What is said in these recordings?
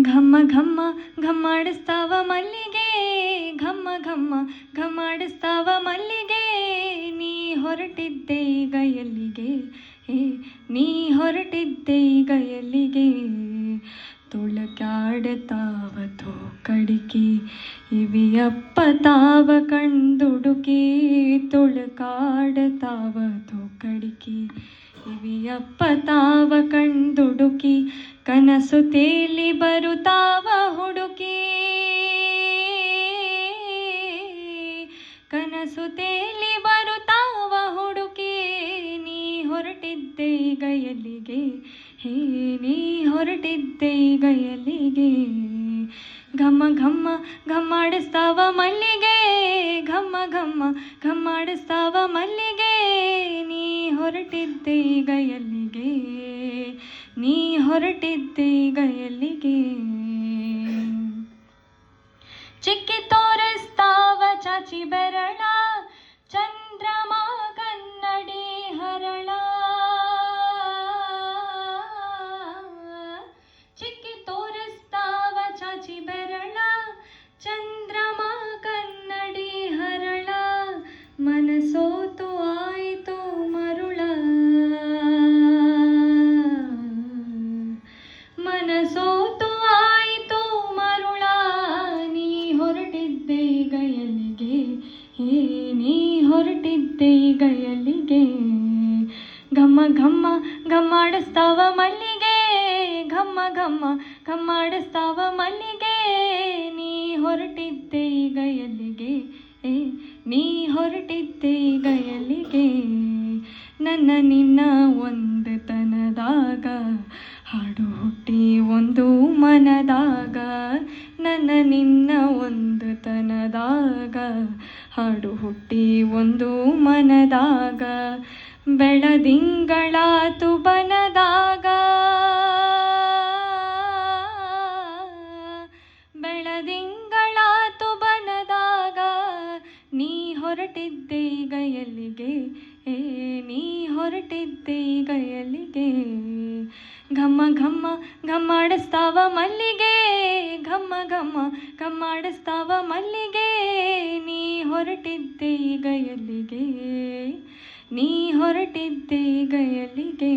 ಘಮ್ಮ ಘಮ್ಮ ಘಮ್ಮಾಡಿಸ್ತಾವ ಮಲ್ಲಿಗೆ, ಘಮ್ಮ ಘಮ್ಮ ಘಮ್ಮಾಡಿಸ್ತಾವ ಮಲ್ಲಿಗೆ. ನೀ ಹೊರಟಿದ್ದೆ ಈಗ ಎಲ್ಲಿಗೆ, ನೀ ಹೊರಟಿದ್ದೆ ಈಗ ಎಲ್ಲಿಗೆ. ತುಳುಕಾಡ್ತಾವ ತೋಕಡಿಕೆ ಇವಿಯಪ್ಪ ತಾವ ಕಂಡುಡುಕಿ. ತುಳುಕಾಡ್ತಾವ ತೋಕಡಿಕೆ ಇವಿಯಪ್ಪ ತಾವ ಕಂಡುಡುಕಿ. ಕನಸು ತೇಲಿ ಬರುತ್ತಾವ ಹುಡುಕಿ, ಕನಸು ತೇಲಿ ಬರುತ್ತಾವ ಹುಡುಕಿ. ನೀ ಹೊರಟಿದ್ದೆ ಈಗ ಎಲ್ಲಿಗೆ, ನೀ ಹೊರಟಿದ್ದೆ ಈಗ ಎಲ್ಲಿಗೆ. ಘಮ್ಮ ಘಮ್ಮ ಘಮ್ಮಾಡಿಸ್ತಾವ ಮಲ್ಲಿಗೆ, ಘಮ್ಮ ಘಮ್ಮ ಘಮ್ಮಾಡಿಸ್ತಾವ ಮಲ್ಲಿಗೆ. ನೀ ಹೊರಟಿದ್ದೆ ಈಗ ಎಲ್ಲಿಗೆ, ನೀ ಹೊರಟಿದ್ದೆ ಈಗ ಎಲ್ಲಿಗೆ. ಚಿಕ್ಕಿ ತೋರಿಸ್ತಾವ ಚಾಚಿ ಬೆರಳ, ಚಂದ್ರಮ ಕನ್ನಡಿ ಹರಳ. ಚಿಕ್ಕಿ ತೋರಿಸ್ತಾವ ಚಾಚಿ ಬೆರಳ, ಚಂದ್ರಮ ಕನ್ನಡಿ ಹರಳ. ಮನಸೋತು ಆಯಿತು ಮರುಳ, ಮನಸೋತು ಆಯಿತು ಮರುಳ. ನೀ ಹೊರಟಿದ್ದೆ ಈಗ ಎಲ್ಲಿಗೆ, ನೀ ಹೊರಟಿದ್ದೆ ಈಗ ಎಲ್ಲಿಗೆ. ಘಮ್ಮ ಘಮ್ಮ ಘಮ್ಮಾಡಿಸ್ತಾವ ಮಲ್ಲಿಗೆ, ಘಮ್ಮ ಘಮ್ಮ ಘಮ್ಮಾಡಿಸ್ತಾವ ಮಲ್ಲಿಗೆ. ನೀ ಹೊರಟಿದ್ದೆ ಈಗ ಎಲ್ಲಿಗೆ, ನೀ ಹೊರಟಿದ್ದೆ ಈಗ ಎಲ್ಲಿಗೆ. ನನ್ನ ನಿನ್ನ ಒಂದು ತನದಾಗ ಹಾಡು ಹುಟ್ಟಿ ಒಂದು ಮನದಾಗ. ನನ್ನ ನಿನ್ನ ಒಂದು ತನದಾಗ ಹಾಡು ಹುಟ್ಟಿ ಒಂದು ಮನದಾಗ. ಬೆಳದಿಂಗಳಾತು ಬನದಾಗ, ಬೆಳದಿಂಗಳಾತು ಬನದಾಗ. ನೀ ಹೊರಟಿದ್ದೆ ಈಗ ಎಲ್ಲಿಗೆ, ನೀ ಹೊರಟಿದ್ದೆ ಈಗ ಎಲ್ಲಿಗೆ. ಘಮ್ಮ ಘಮ್ಮ ಘಮ್ಮಾಡಿಸ್ತಾವ ಮಲ್ಲಿಗೆ, ಘಮ್ಮ ಘಮ್ಮ ಘಮ್ಮಾಡಿಸ್ತಾವ ಮಲ್ಲಿಗೆ. ನೀ ಹೊರಟಿದ್ದೆ ಈಗ ಎಲ್ಲಿಗೆ, ನೀ ಹೊರಟಿದ್ದೆ ಈಗ ಎಲ್ಲಿಗೆ.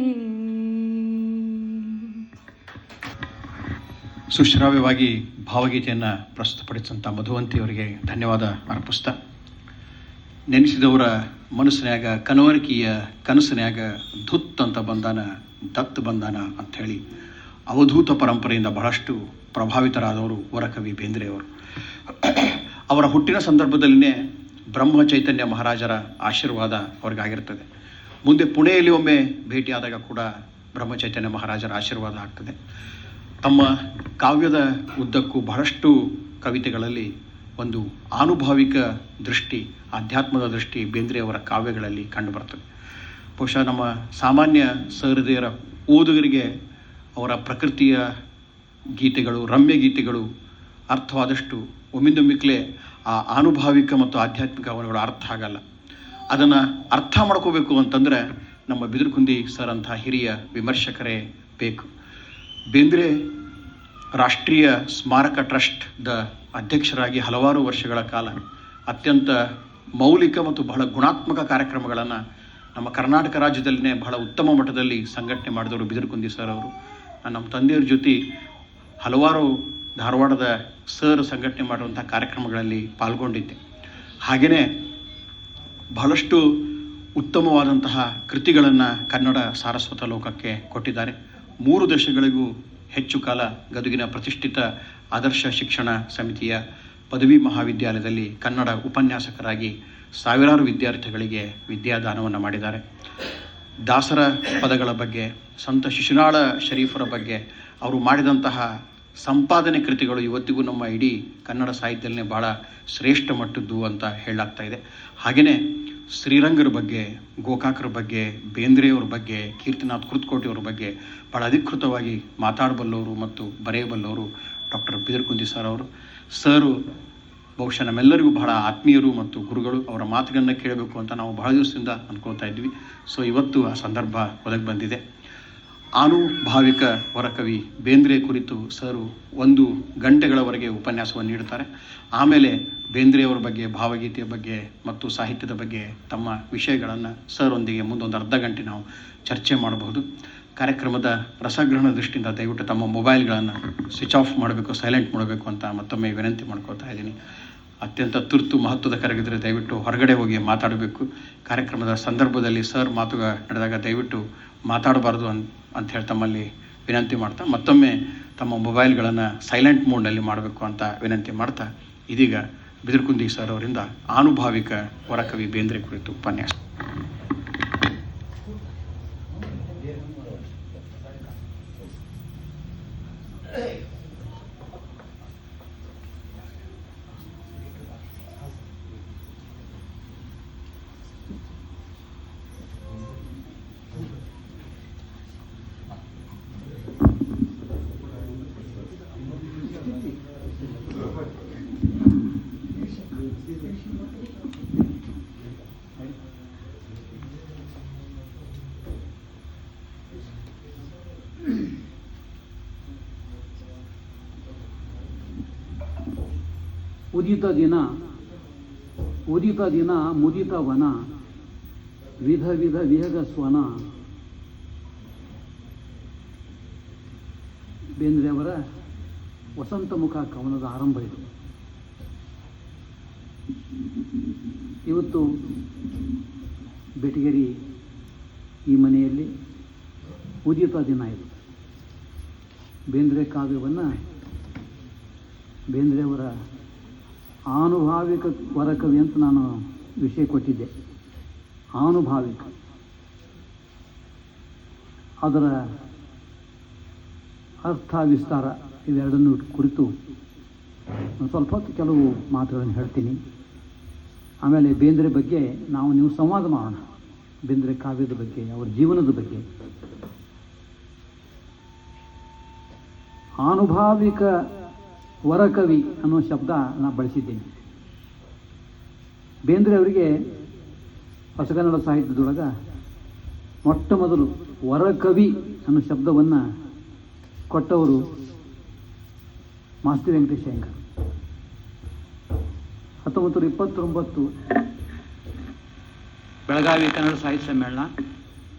ಸುಶ್ರಾವ್ಯವಾಗಿ ಭಾವಗೀತೆಯನ್ನು ಪ್ರಸ್ತುತಪಡಿಸಿದಂಥ ಮಧುವಂತಿಯವರಿಗೆ ಧನ್ಯವಾದ ಅರ್ಪಿಸ್ತಾ, ನೆನೆಸಿದವರ ಮನಸ್ಸಿನ್ಯಾಗ ಕನವರಿಕೆಯ ಕನಸಿನ್ಯಾಗ ಧುತ್ ಅಂತ ಬಂದಾನ, ದತ್ ಬಂದಾನ ಅಂಥೇಳಿ ಅವಧೂತ ಪರಂಪರೆಯಿಂದ ಬಹಳಷ್ಟು ಪ್ರಭಾವಿತರಾದವರು ವರಕವಿ ಬೇಂದ್ರೆಯವರು. ಅವರ ಹುಟ್ಟಿನ ಸಂದರ್ಭದಲ್ಲಿಯೇ ಬ್ರಹ್ಮ ಚೈತನ್ಯ ಮಹಾರಾಜರ ಆಶೀರ್ವಾದ ಅವ್ರಿಗಾಗಿರ್ತದೆ. ಮುಂದೆ ಪುಣೆಯಲ್ಲಿ ಒಮ್ಮೆ ಭೇಟಿಯಾದಾಗ ಕೂಡ ಬ್ರಹ್ಮ ಚೈತನ್ಯ ಮಹಾರಾಜರ ಆಶೀರ್ವಾದ ಆಗ್ತದೆ. ತಮ್ಮ ಕಾವ್ಯದ ಉದ್ದಕ್ಕೂ ಬಹಳಷ್ಟು ಕವಿತೆಗಳಲ್ಲಿ ಒಂದು ಆನುಭಾವಿಕ ದೃಷ್ಟಿ, ಆಧ್ಯಾತ್ಮದ ದೃಷ್ಟಿ ಬೇಂದ್ರೆಯವರ ಕಾವ್ಯಗಳಲ್ಲಿ ಕಂಡುಬರ್ತದೆ. ಬಹುಶಃ ನಮ್ಮ ಸಾಮಾನ್ಯ ಸಹೃದಯರ ಓದುಗರಿಗೆ ಅವರ ಪ್ರಕೃತಿಯ ಗೀತೆಗಳು, ರಮ್ಯ ಗೀತೆಗಳು ಅರ್ಥವಾದಷ್ಟು ಒಮ್ಮಿಂದೊಮ್ಮಿಕ್ಲೆ ಆ ಆನುಭಾವಿಕ ಮತ್ತು ಆಧ್ಯಾತ್ಮಿಕ ಅವರುಗಳು ಅರ್ಥ ಆಗಲ್ಲ. ಅದನ್ನು ಅರ್ಥ ಮಾಡ್ಕೋಬೇಕು ಅಂತಂದರೆ ನಮ್ಮ ಬಿದಿರುಕುಂದಿ ಸರ್ ಅಂಥ ಹಿರಿಯ ವಿಮರ್ಶಕರೇ ಬೇಕು. ಬೇಂದ್ರೆ ರಾಷ್ಟ್ರೀಯ ಸ್ಮಾರಕ ಟ್ರಸ್ಟ್ದ ಅಧ್ಯಕ್ಷರಾಗಿ ಹಲವಾರು ವರ್ಷಗಳ ಕಾಲ ಅತ್ಯಂತ ಮೌಲಿಕ ಮತ್ತು ಬಹಳ ಗುಣಾತ್ಮಕ ಕಾರ್ಯಕ್ರಮಗಳನ್ನು ನಮ್ಮ ಕರ್ನಾಟಕ ರಾಜ್ಯದಲ್ಲಿನೇ ಬಹಳ ಉತ್ತಮ ಮಟ್ಟದಲ್ಲಿ ಸಂಘಟನೆ ಮಾಡಿದವರು ಬಿದಿರುಕುಂದಿ ಸರ್ ಅವರು. ನಮ್ಮ ತಂದೆಯವ್ರ ಜೊತೆ ಹಲವಾರು ಧಾರವಾಡದ ಸರ್ ಸಂಘಟನೆ ಮಾಡುವಂಥ ಕಾರ್ಯಕ್ರಮಗಳಲ್ಲಿ ಪಾಲ್ಗೊಂಡಿದ್ದೆ. ಹಾಗೆಯೇ ಬಹಳಷ್ಟು ಉತ್ತಮವಾದಂತಹ ಕೃತಿಗಳನ್ನು ಕನ್ನಡ ಸಾರಸ್ವತ ಲೋಕಕ್ಕೆ ಕೊಟ್ಟಿದ್ದಾರೆ. 3 ದಶಕಗಳಿಗೂ ಹೆಚ್ಚು ಕಾಲ ಗದುಗಿನ ಪ್ರತಿಷ್ಠಿತ ಆದರ್ಶ ಶಿಕ್ಷಣ ಸಮಿತಿಯ ಪದವಿ ಮಹಾವಿದ್ಯಾಲಯದಲ್ಲಿ ಕನ್ನಡ ಉಪನ್ಯಾಸಕರಾಗಿ ಸಾವಿರಾರು ವಿದ್ಯಾರ್ಥಿಗಳಿಗೆ ವಿದ್ಯಾದಾನವನ್ನು ಮಾಡಿದ್ದಾರೆ. ದಾಸರ ಪದಗಳ ಬಗ್ಗೆ, ಸಂತ ಶಿಶುನಾಳ ಶರೀಫರ ಬಗ್ಗೆ ಅವರು ಮಾಡಿದಂತಹ ಸಂಪಾದನೆ ಕೃತಿಗಳು ಇವತ್ತಿಗೂ ನಮ್ಮ ಇಡೀ ಕನ್ನಡ ಸಾಹಿತ್ಯದಲ್ಲೇ ಭಾಳ ಶ್ರೇಷ್ಠ ಮಟ್ಟದ್ದು ಅಂತ ಹೇಳಲಾಗ್ತಾ ಇದೆ. ಹಾಗೆಯೇ ಶ್ರೀರಂಗರ ಬಗ್ಗೆ, ಗೋಕಾಕರ ಬಗ್ಗೆ, ಬೇಂದ್ರೆಯವ್ರ ಬಗ್ಗೆ, ಕೀರ್ತಿನಾಥ್ ಕುರ್ತಕೋಟಿಯವ್ರ ಬಗ್ಗೆ ಭಾಳ ಅಧಿಕೃತವಾಗಿ ಮಾತಾಡಬಲ್ಲವರು ಮತ್ತು ಬರೆಯಬಲ್ಲವರು ಡಾಕ್ಟರ್ ಬಿದಿರುಕುಂದಿ ಸರ್ ಅವರು. ಸರು ಬಹುಶಃ ನಮ್ಮೆಲ್ಲರಿಗೂ ಬಹಳ ಆತ್ಮೀಯರು ಮತ್ತು ಗುರುಗಳು. ಅವರ ಮಾತುಗಳನ್ನು ಕೇಳಬೇಕು ಅಂತ ನಾವು ಬಹಳ ದಿವಸದಿಂದ ಅಂದ್ಕೊಳ್ತಾ ಇದ್ವಿ. ಸೊ ಇವತ್ತು ಆ ಸಂದರ್ಭ ಒದಗಿ ಬಂದಿದೆ. ಆನುಭಾವಿಕ ವರಕವಿ ಬೇಂದ್ರೆ ಕುರಿತು ಸರು 1 ಗಂಟೆಗಳವರೆಗೆ ಉಪನ್ಯಾಸವನ್ನು ನೀಡುತ್ತಾರೆ. ಆಮೇಲೆ ಬೇಂದ್ರೆಯವರ ಬಗ್ಗೆ, ಭಾವಗೀತೆಯ ಬಗ್ಗೆ ಮತ್ತು ಸಾಹಿತ್ಯದ ಬಗ್ಗೆ ತಮ್ಮ ವಿಷಯಗಳನ್ನು ಸರೊಂದಿಗೆ ಮುಂದೊಂದು ಅರ್ಧ ಗಂಟೆ ನಾವು ಚರ್ಚೆ ಮಾಡಬಹುದು. ಕಾರ್ಯಕ್ರಮದ ರಸಗ್ರಹಣ ದೃಷ್ಟಿಯಿಂದ ದಯವಿಟ್ಟು ತಮ್ಮ ಮೊಬೈಲ್ಗಳನ್ನು ಸ್ವಿಚ್ ಆಫ್ ಮಾಡಬೇಕು, ಸೈಲೆಂಟ್ ಮಾಡಬೇಕು ಅಂತ ಮತ್ತೊಮ್ಮೆ ವಿನಂತಿ ಮಾಡ್ಕೋತಾ ಇದ್ದೀನಿ. ಅತ್ಯಂತ ತುರ್ತು ಮಹತ್ವದ ಕರೆಗಿದ್ರೆ ದಯವಿಟ್ಟು ಹೊರಗಡೆ ಹೋಗಿ ಮಾತಾಡಬೇಕು. ಕಾರ್ಯಕ್ರಮದ ಸಂದರ್ಭದಲ್ಲಿ ಸರ್ ಮಾತುಗಳು ನಡೆದಾಗ ದಯವಿಟ್ಟು ಮಾತಾಡಬಾರ್ದು ಅಂತ ಹೇಳಿ ತಮ್ಮಲ್ಲಿ ವಿನಂತಿ ಮಾಡ್ತಾ ಮತ್ತೊಮ್ಮೆ ತಮ್ಮ ಮೊಬೈಲ್ಗಳನ್ನು ಸೈಲೆಂಟ್ ಮೋಡ್ನಲ್ಲಿ ಮಾಡಬೇಕು ಅಂತ ವಿನಂತಿ ಮಾಡ್ತಾ ಇದೀಗ ಬಿದಿರ್ಕುಂದಿ ಸರ್ ಅವರಿಂದ ಆನುಭಾವಿಕ ವರಕವಿ ಬೇಂದ್ರೆ ಕುರಿತು ಉಪನ್ಯಾಸ. ಉದಿತ ದಿನ ಮುದಿತ ವನ, ವಿಧ ವಿಧ ವಿಹಗ ಸ್ವನ. ಬೇಂದ್ರೆಯವರ ವಸಂತ ಮುಖ ಕವನದ ಆರಂಭ ಇದು. ಇವತ್ತು ಬೆಟಗೇರಿ ಈ ಮನೆಯಲ್ಲಿ ಉದಿತ ದಿನ ಇದು. ಬೇಂದ್ರೆ ಕಾವ್ಯವನ್ನು ಬೇಂದ್ರೆಯವರ ಆನುಭಾವಿಕ ವರಕವಿ ಅಂತ ನಾನು ವಿಷಯ ಕೊಟ್ಟಿದ್ದೆ. ಆನುಭಾವಿಕ, ಅದರ ಅರ್ಥ ವಿಸ್ತಾರ ಇವೆರಡನ್ನು ಕುರಿತು ಸ್ವಲ್ಪ ಹೊತ್ತು ಕೆಲವು ಮಾತುಗಳನ್ನು ಹೇಳ್ತೀನಿ. ಆಮೇಲೆ ಬೇಂದ್ರೆ ಬಗ್ಗೆ ನೀವು ಸಂವಾದ ಮಾಡೋಣ. ಬೇಂದ್ರೆ ಕಾವ್ಯದ ಬಗ್ಗೆ, ಅವರ ಜೀವನದ ಬಗ್ಗೆ. ಆನುಭಾವಿಕ ವರಕವಿ ಅನ್ನೋ ಶಬ್ದ ನಾನು ಬಳಸಿದ್ದೀನಿ. ಬೇಂದ್ರೆ ಅವರಿಗೆ ಹೊಸಗನ್ನಡ ಸಾಹಿತ್ಯದೊಳಗೆ ಮೊಟ್ಟ ಮೊದಲು ವರಕವಿ ಅನ್ನೋ ಶಬ್ದವನ್ನು ಕೊಟ್ಟವರು ಮಾಸ್ತಿ ವೆಂಕಟೇಶ ಅಯ್ಯಂಗಾರ್. 1929 ಬೆಳಗಾವಿ ಕನ್ನಡ ಸಾಹಿತ್ಯ ಸಮ್ಮೇಳನ,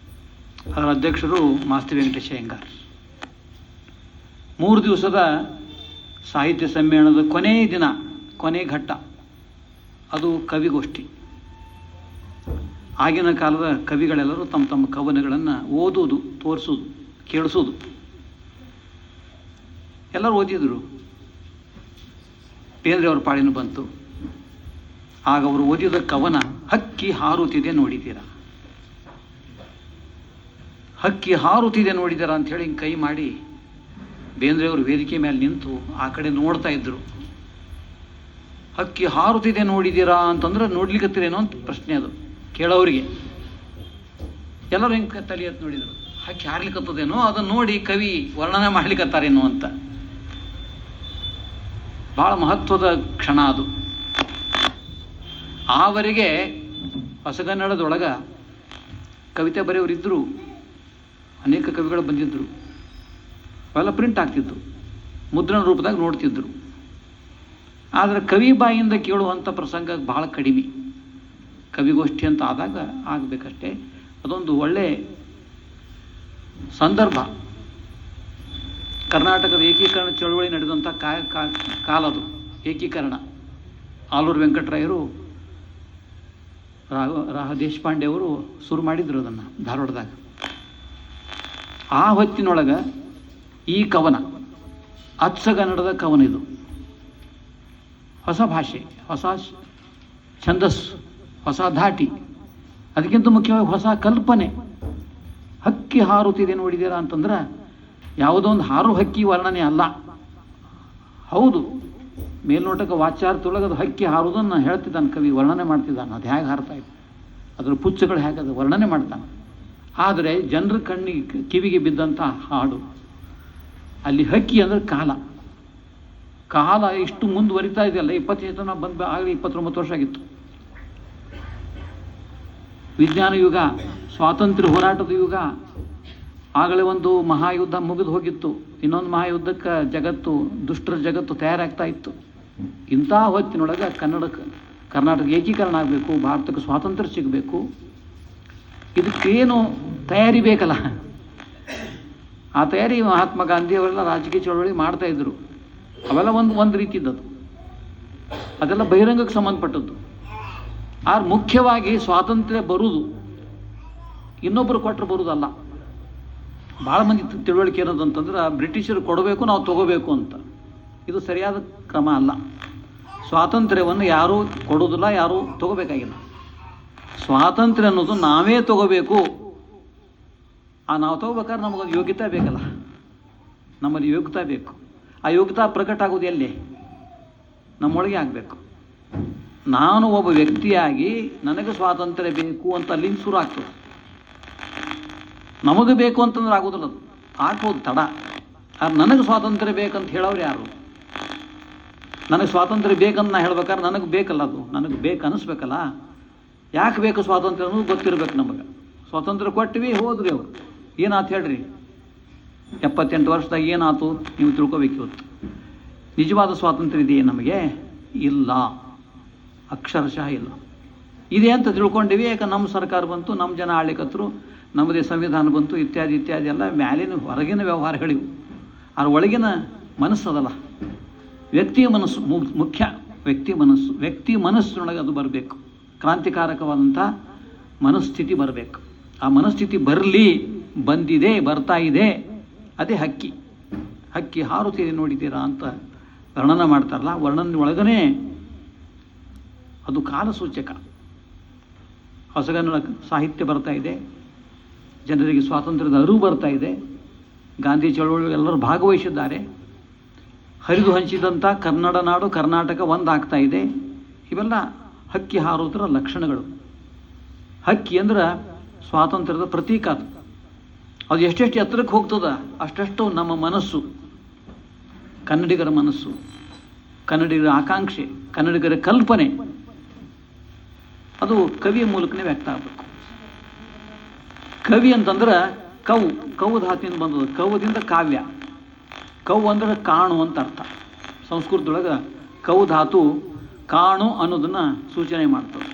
ಅದರ ಅಧ್ಯಕ್ಷರು ಮಾಸ್ತಿ ವೆಂಕಟೇಶ ಅಯ್ಯಂಗಾರ್. 3 ದಿವಸದ ಸಾಹಿತ್ಯ ಸಮ್ಮೇಳನದ ಕೊನೆಯ ದಿನ, ಕೊನೆ ಘಟ್ಟ, ಅದು ಕವಿಗೋಷ್ಠಿ. ಆಗಿನ ಕಾಲದ ಕವಿಗಳೆಲ್ಲರೂ ತಮ್ಮ ತಮ್ಮ ಕವನಗಳನ್ನು ಓದೋದು, ತೋರಿಸೋದು, ಕೇಳಿಸೋದು. ಎಲ್ಲರೂ ಓದಿದರು. ಬೇಂದ್ರೆ ಅವ್ರ ಪಾಳಿನ ಬಂತು. ಆಗ ಅವರು ಓದಿದ ಕವನ ಹಕ್ಕಿ ಹಾರುತ್ತಿದೆ ನೋಡಿದ್ದೀರಾ. ಹಕ್ಕಿ ಹಾರುತ್ತಿದೆ ನೋಡಿದ್ದೀರಾ ಅಂಥೇಳಿ ಹಿಂಗೆ ಕೈ ಮಾಡಿ ಬೇಂದ್ರೆಯವರು ವೇದಿಕೆ ಮೇಲೆ ನಿಂತು ಆ ಕಡೆ ನೋಡ್ತಾ ಇದ್ರು. ಹಕ್ಕಿ ಹಾರುತ್ತಿದೆ ನೋಡಿದ್ದೀರಾ ಅಂತಂದ್ರೆ ನೋಡ್ಲಿಕ್ಕತ್ತೀರೇನೋ ಅಂತ ಪ್ರಶ್ನೆ ಅದು ಕೇಳೋರಿಗೆ. ಎಲ್ಲರೂ ಹಿಂಗೆ ತಲೆ ಎತ್ತು ನೋಡಿದರು. ಹಕ್ಕಿ ಹಾರ್ಲಿಕ್ಕತ್ತದೇನೋ, ಅದನ್ನು ನೋಡಿ ಕವಿ ವರ್ಣನೆ ಮಾಡ್ಲಿಕ್ಕತ್ತಾರೇನೋ ಅಂತ. ಭಾಳ ಮಹತ್ವದ ಕ್ಷಣ ಅದು. ಆವರೆಗೆ ಹೊಸಗನ್ನಡದೊಳಗೆ ಕವಿತೆ ಬರೆಯವರಿದ್ದರು, ಅನೇಕ ಕವಿಗಳು ಬಂದಿದ್ದರು. ಅವೆಲ್ಲ ಪ್ರಿಂಟ್ ಆಗ್ತಿತ್ತು, ಮುದ್ರಣ ರೂಪದಾಗ ನೋಡ್ತಿದ್ರು. ಆದರೆ ಕವಿ ಬಾಯಿಂದ ಕೇಳುವಂಥ ಪ್ರಸಂಗ ಭಾಳ ಕಡಿಮೆ. ಕವಿಗೋಷ್ಠಿ ಅಂತ ಆದಾಗ ಆಗಬೇಕಷ್ಟೇ. ಅದೊಂದು ಒಳ್ಳೆ ಸಂದರ್ಭ. ಕರ್ನಾಟಕದ ಏಕೀಕರಣ ಚಳವಳಿ ನಡೆದಂಥ ಕಾಲದು. ಏಕೀಕರಣ ಆಲೂರು ವೆಂಕಟರಾಯರು, ರಾಹ ದೇಶಪಾಂಡೆ ಅವರು ಶುರು ಮಾಡಿದ್ರು ಅದನ್ನು ಧಾರವಾಡದಾಗ. ಆ ಹೊತ್ತಿನೊಳಗೆ ಈ ಕವನ ಅಚ್ಚಗನ್ನಡದ ಕವನ. ಇದು ಹೊಸ ಭಾಷೆ, ಹೊಸ ಛಂದಸ್ಸು, ಹೊಸ ಧಾಟಿ, ಅದಕ್ಕಿಂತ ಮುಖ್ಯವಾಗಿ ಹೊಸ ಕಲ್ಪನೆ. ಹಕ್ಕಿ ಹಾರುತ್ತಿದೆ ನೋಡಿದ್ದೀರಾ ಅಂತಂದ್ರೆ ಯಾವುದೋ ಒಂದು ಹಾರು ಹಕ್ಕಿ ವರ್ಣನೆ ಅಲ್ಲ. ಹೌದು, ಮೇಲ್ನೋಟಕ್ಕೆ ವಾಚ್ಯಾರ್ಥದೊಳಗೆ ಅದು ಹಕ್ಕಿ ಹಾರುವುದನ್ನು ಹೇಳ್ತಿದ್ದಾನೆ ಕವಿ, ವರ್ಣನೆ ಮಾಡ್ತಿದ್ದಾನೆ. ಅದು ಹೇಗೆ ಹಾರ್ತಾ ಇದೆ, ಅದರ ಪುಚ್ಚಗಳು ಹೇಗೆ ಅದು ವರ್ಣನೆ ಮಾಡ್ತಾನೆ. ಆದರೆ ಜನರ ಕಣ್ಣಿಗೆ ಕಿವಿಗೆ ಬಿದ್ದಂಥ ಹಾಡು. ಅಲ್ಲಿ ಹಕ್ಕಿ ಅಂದರೆ ಕಾಲ. ಕಾಲ ಇಷ್ಟು ಮುಂದುವರಿತಾ ಇದೆಯಲ್ಲ. 25 ಜನ ಬಂದು ಆಗಲಿ 29 ವರ್ಷ ಆಗಿತ್ತು. ವಿಜ್ಞಾನ ಯುಗ, ಸ್ವಾತಂತ್ರ್ಯ ಹೋರಾಟದ ಯುಗ, ಆಗಲೇ ಒಂದು ಮಹಾಯುದ್ಧ ಮುಗಿದು ಹೋಗಿತ್ತು, ಇನ್ನೊಂದು ಮಹಾಯುದ್ಧಕ್ಕೆ ಜಗತ್ತು, ದುಷ್ಟರ ಜಗತ್ತು ತಯಾರಾಗ್ತಾ ಇತ್ತು. ಇಂಥ ಹೊತ್ತಿನೊಳಗೆ ಕರ್ನಾಟಕ ಏಕೀಕರಣ ಆಗಬೇಕು, ಭಾರತಕ್ಕೆ ಸ್ವಾತಂತ್ರ್ಯ ಸಿಗಬೇಕು, ಇದಕ್ಕೇನು ತಯಾರಿ ಬೇಕಲ್ಲ. ಆ ತಯಾರಿ ಮಹಾತ್ಮ ಗಾಂಧಿ ಅವರೆಲ್ಲ ರಾಜಕೀಯ ಚಳವಳಿ ಮಾಡ್ತಾ ಇದ್ರು. ಅವೆಲ್ಲ ಒಂದು ರೀತಿದ್ದದು, ಅದೆಲ್ಲ ಬಹಿರಂಗಕ್ಕೆ ಸಂಬಂಧಪಟ್ಟದ್ದು. ಆದ್ರೆ ಮುಖ್ಯವಾಗಿ ಸ್ವಾತಂತ್ರ್ಯ ಬರುವುದು ಇನ್ನೊಬ್ಬರು ಕೊಟ್ಟರೆ ಬರುವುದಲ್ಲ. ಭಾಳ ಮಂದಿ ತಿಳುವಳಿಕೆ ಏನದಂತಂದ್ರೆ ಬ್ರಿಟಿಷರು ಕೊಡಬೇಕು, ನಾವು ತಗೋಬೇಕು ಅಂತ. ಇದು ಸರಿಯಾದ ಕ್ರಮ ಅಲ್ಲ. ಸ್ವಾತಂತ್ರ್ಯವನ್ನು ಯಾರೂ ಕೊಡೋದಿಲ್ಲ, ಯಾರೂ ತಗೋಬೇಕಾಗಿಲ್ಲ. ಸ್ವಾತಂತ್ರ್ಯ ಅನ್ನೋದು ನಾವೇ ತಗೋಬೇಕು. ನಾವು ತಗೋಬೇಕಾದ್ರೆ ನಮಗೊಂದು ಯೋಗ್ಯತೆ ಬೇಕಲ್ಲ, ನಮ್ಮಲ್ಲಿ ಯೋಗ್ಯತೆ ಬೇಕು. ಆ ಯೋಗ್ಯತಾ ಪ್ರಕಟ ಆಗೋದು ಎಲ್ಲಿ? ನಮ್ಮೊಳಗೆ ಆಗಬೇಕು. ನಾನು ಒಬ್ಬ ವ್ಯಕ್ತಿಯಾಗಿ ನನಗೆ ಸ್ವಾತಂತ್ರ್ಯ ಬೇಕು ಅಂತ ಅಲ್ಲಿಂದ ಶುರು ಆಗ್ತದೆ. ನಮಗೆ ಬೇಕು ಅಂತಂದ್ರೆ ಆಗೋದಿಲ್ಲ, ಅದು ಆಗ್ಬೋದು ತಡ. ಆದ್ರೆ ನನಗೆ ಸ್ವಾತಂತ್ರ್ಯ ಬೇಕಂತ ಹೇಳೋರು ಯಾರು? ನನಗೆ ಸ್ವಾತಂತ್ರ್ಯ ಬೇಕಂತ ನಾ ಹೇಳ್ಬೇಕಾದ್ರೆ ನನಗೆ ಬೇಕಲ್ಲ, ಅದು ನನಗೆ ಬೇಕು ಅನ್ನಿಸ್ಬೇಕಲ್ಲ. ಯಾಕೆ ಬೇಕು ಸ್ವಾತಂತ್ರ್ಯ ಅನ್ನೋದು ಗೊತ್ತಿರ್ಬೇಕು ನಮಗೆ. ಸ್ವಾತಂತ್ರ್ಯ ಕೊಟ್ಟಿವಿ, ಹೋದ್ರಿ ಅವರು. ಏನಾಯ್ತು ಹೇಳ್ರಿ? 78 ವರ್ಷದಾಗ ಏನಾಯ್ತು ನೀವು ತಿಳ್ಕೊಬೇಕು. ಇವತ್ತು ನಿಜವಾದ ಸ್ವಾತಂತ್ರ್ಯ ಇದೆಯೇ ನಮಗೆ? ಇಲ್ಲ, ಅಕ್ಷರಶಃ ಇಲ್ಲ. ಇದೆ ಅಂತ ತಿಳ್ಕೊಂಡಿವಿ. ಯಾಕೆ ನಮ್ಮ ಸರ್ಕಾರ ಬಂತು, ನಮ್ಮ ಜನ ಆಳ್ಲಿಕತ್ತರು, ನಮ್ಮದೇ ಸಂವಿಧಾನ ಬಂತು, ಇತ್ಯಾದಿ ಇತ್ಯಾದಿ ಎಲ್ಲ ಮ್ಯಾಲಿನ ಹೊರಗಿನ ವ್ಯವಹಾರಗಳಿವು. ಅದ್ರ ಒಳಗಿನ ಮನಸ್ಸದಲ್ಲ, ವ್ಯಕ್ತಿಯ ಮನಸ್ಸು ಮುಖ್ಯ. ವ್ಯಕ್ತಿ ಮನಸ್ಸಿನೊಳಗೆ ಅದು ಬರಬೇಕು. ಕ್ರಾಂತಿಕಾರಕವಾದಂಥ ಮನಸ್ಥಿತಿ ಬರಬೇಕು. ಆ ಮನಸ್ಥಿತಿ ಬರಲಿ, ಬಂದಿದೆ, ಬರ್ತಾ ಇದೆ. ಅದೇ ಹಕ್ಕಿ ಹಾರುತ್ತಿದೆ ನೋಡಿದ್ದೀರಾ ಅಂತ ವರ್ಣನ ಮಾಡ್ತಾರಲ್ಲ, ವರ್ಣನ ಒಳಗನೆ ಅದು ಕಾಲಸೂಚಕ. ಹೊಸಗನ್ನಡ ಸಾಹಿತ್ಯ ಬರ್ತಾ ಇದೆ, ಜನರಿಗೆ ಸ್ವಾತಂತ್ರ್ಯದ ಅರಿವು ಬರ್ತಾ ಇದೆ. ಗಾಂಧಿ ಚಳವಳಿ ಎಲ್ಲರೂ ಭಾಗವಹಿಸಿದ್ದಾರೆ. ಹರಿದು ಹಂಚಿದಂಥ ಕನ್ನಡ ನಾಡು, ಕರ್ನಾಟಕ ಒಂದಾಗ್ತಾ ಇದೆ. ಇವೆಲ್ಲ ಹಕ್ಕಿ ಹಾರೋದ್ರ ಲಕ್ಷಣಗಳು. ಹಕ್ಕಿ ಅಂದ್ರೆ ಸ್ವಾತಂತ್ರ್ಯದ ಪ್ರತೀಕ. ಅದು ಎಷ್ಟೆಷ್ಟು ಎತ್ತರಕ್ಕೆ ಹೋಗ್ತದ ಅಷ್ಟೆಷ್ಟು ನಮ್ಮ ಮನಸ್ಸು, ಕನ್ನಡಿಗರ ಮನಸ್ಸು, ಕನ್ನಡಿಗರ ಆಕಾಂಕ್ಷೆ, ಕನ್ನಡಿಗರ ಕಲ್ಪನೆ ಅದು ಕವಿಯ ಮೂಲಕನೇ ವ್ಯಕ್ತ ಆಗಬೇಕು. ಕವಿ ಅಂತಂದ್ರೆ ಕವು ಧಾತಿಯಿಂದ ಬಂದದ್ದು. ಕವದಿಂದ ಕಾವ್ಯ. ಕವು ಅಂದ್ರೆ ಕಾಣು ಅಂತ ಅರ್ಥ. ಸಂಸ್ಕೃತದೊಳಗೆ ಕವು ಧಾತು ಕಾಣು ಅನ್ನೋದನ್ನು ಸೂಚನೆ ಮಾಡ್ತದೆ.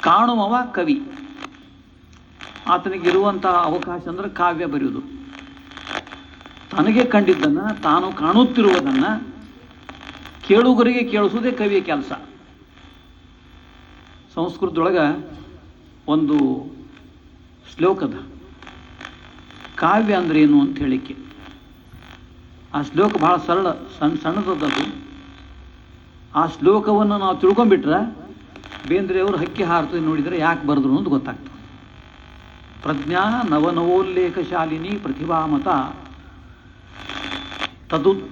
ಕಾಣುವವ ಕವಿ. ಆತನಿಗಿರುವಂಥ ಅವಕಾಶ ಅಂದ್ರೆ ಕಾವ್ಯ ಬರೆಯುವುದು. ತನಗೆ ಕಂಡಿದ್ದನ್ನು, ತಾನು ಕಾಣುತ್ತಿರುವುದನ್ನು ಕೇಳುಗರಿಗೆ ಕೇಳಿಸೋದೇ ಕವಿಯ ಕೆಲಸ. ಸಂಸ್ಕೃತದೊಳಗೆ ಒಂದು ಶ್ಲೋಕದ ಕಾವ್ಯ ಅಂದ್ರೆ ಏನು ಅಂತ ಹೇಳಿಕೆ. ಆ ಶ್ಲೋಕ ಭಾಳ ಸರಳ, ಸಣ್ಣದದ್ದು. ಆ ಶ್ಲೋಕವನ್ನು ನಾವು ತಿಳ್ಕೊಂಡ್ಬಿಟ್ರೆ ಬೇಂದ್ರೆಯವರು ಹಕ್ಕಿ ಹಾರ್ತದೆ ನೋಡಿದರೆ ಯಾಕೆ ಬರೆದ್ರು ಅಂತ ಗೊತ್ತಾಗ್ತದೆ. ಪ್ರಜ್ಞಾ ನವನವೋಲ್ಲೇಖ ಶಾಲಿನಿ ಪ್ರತಿಭಾಮತ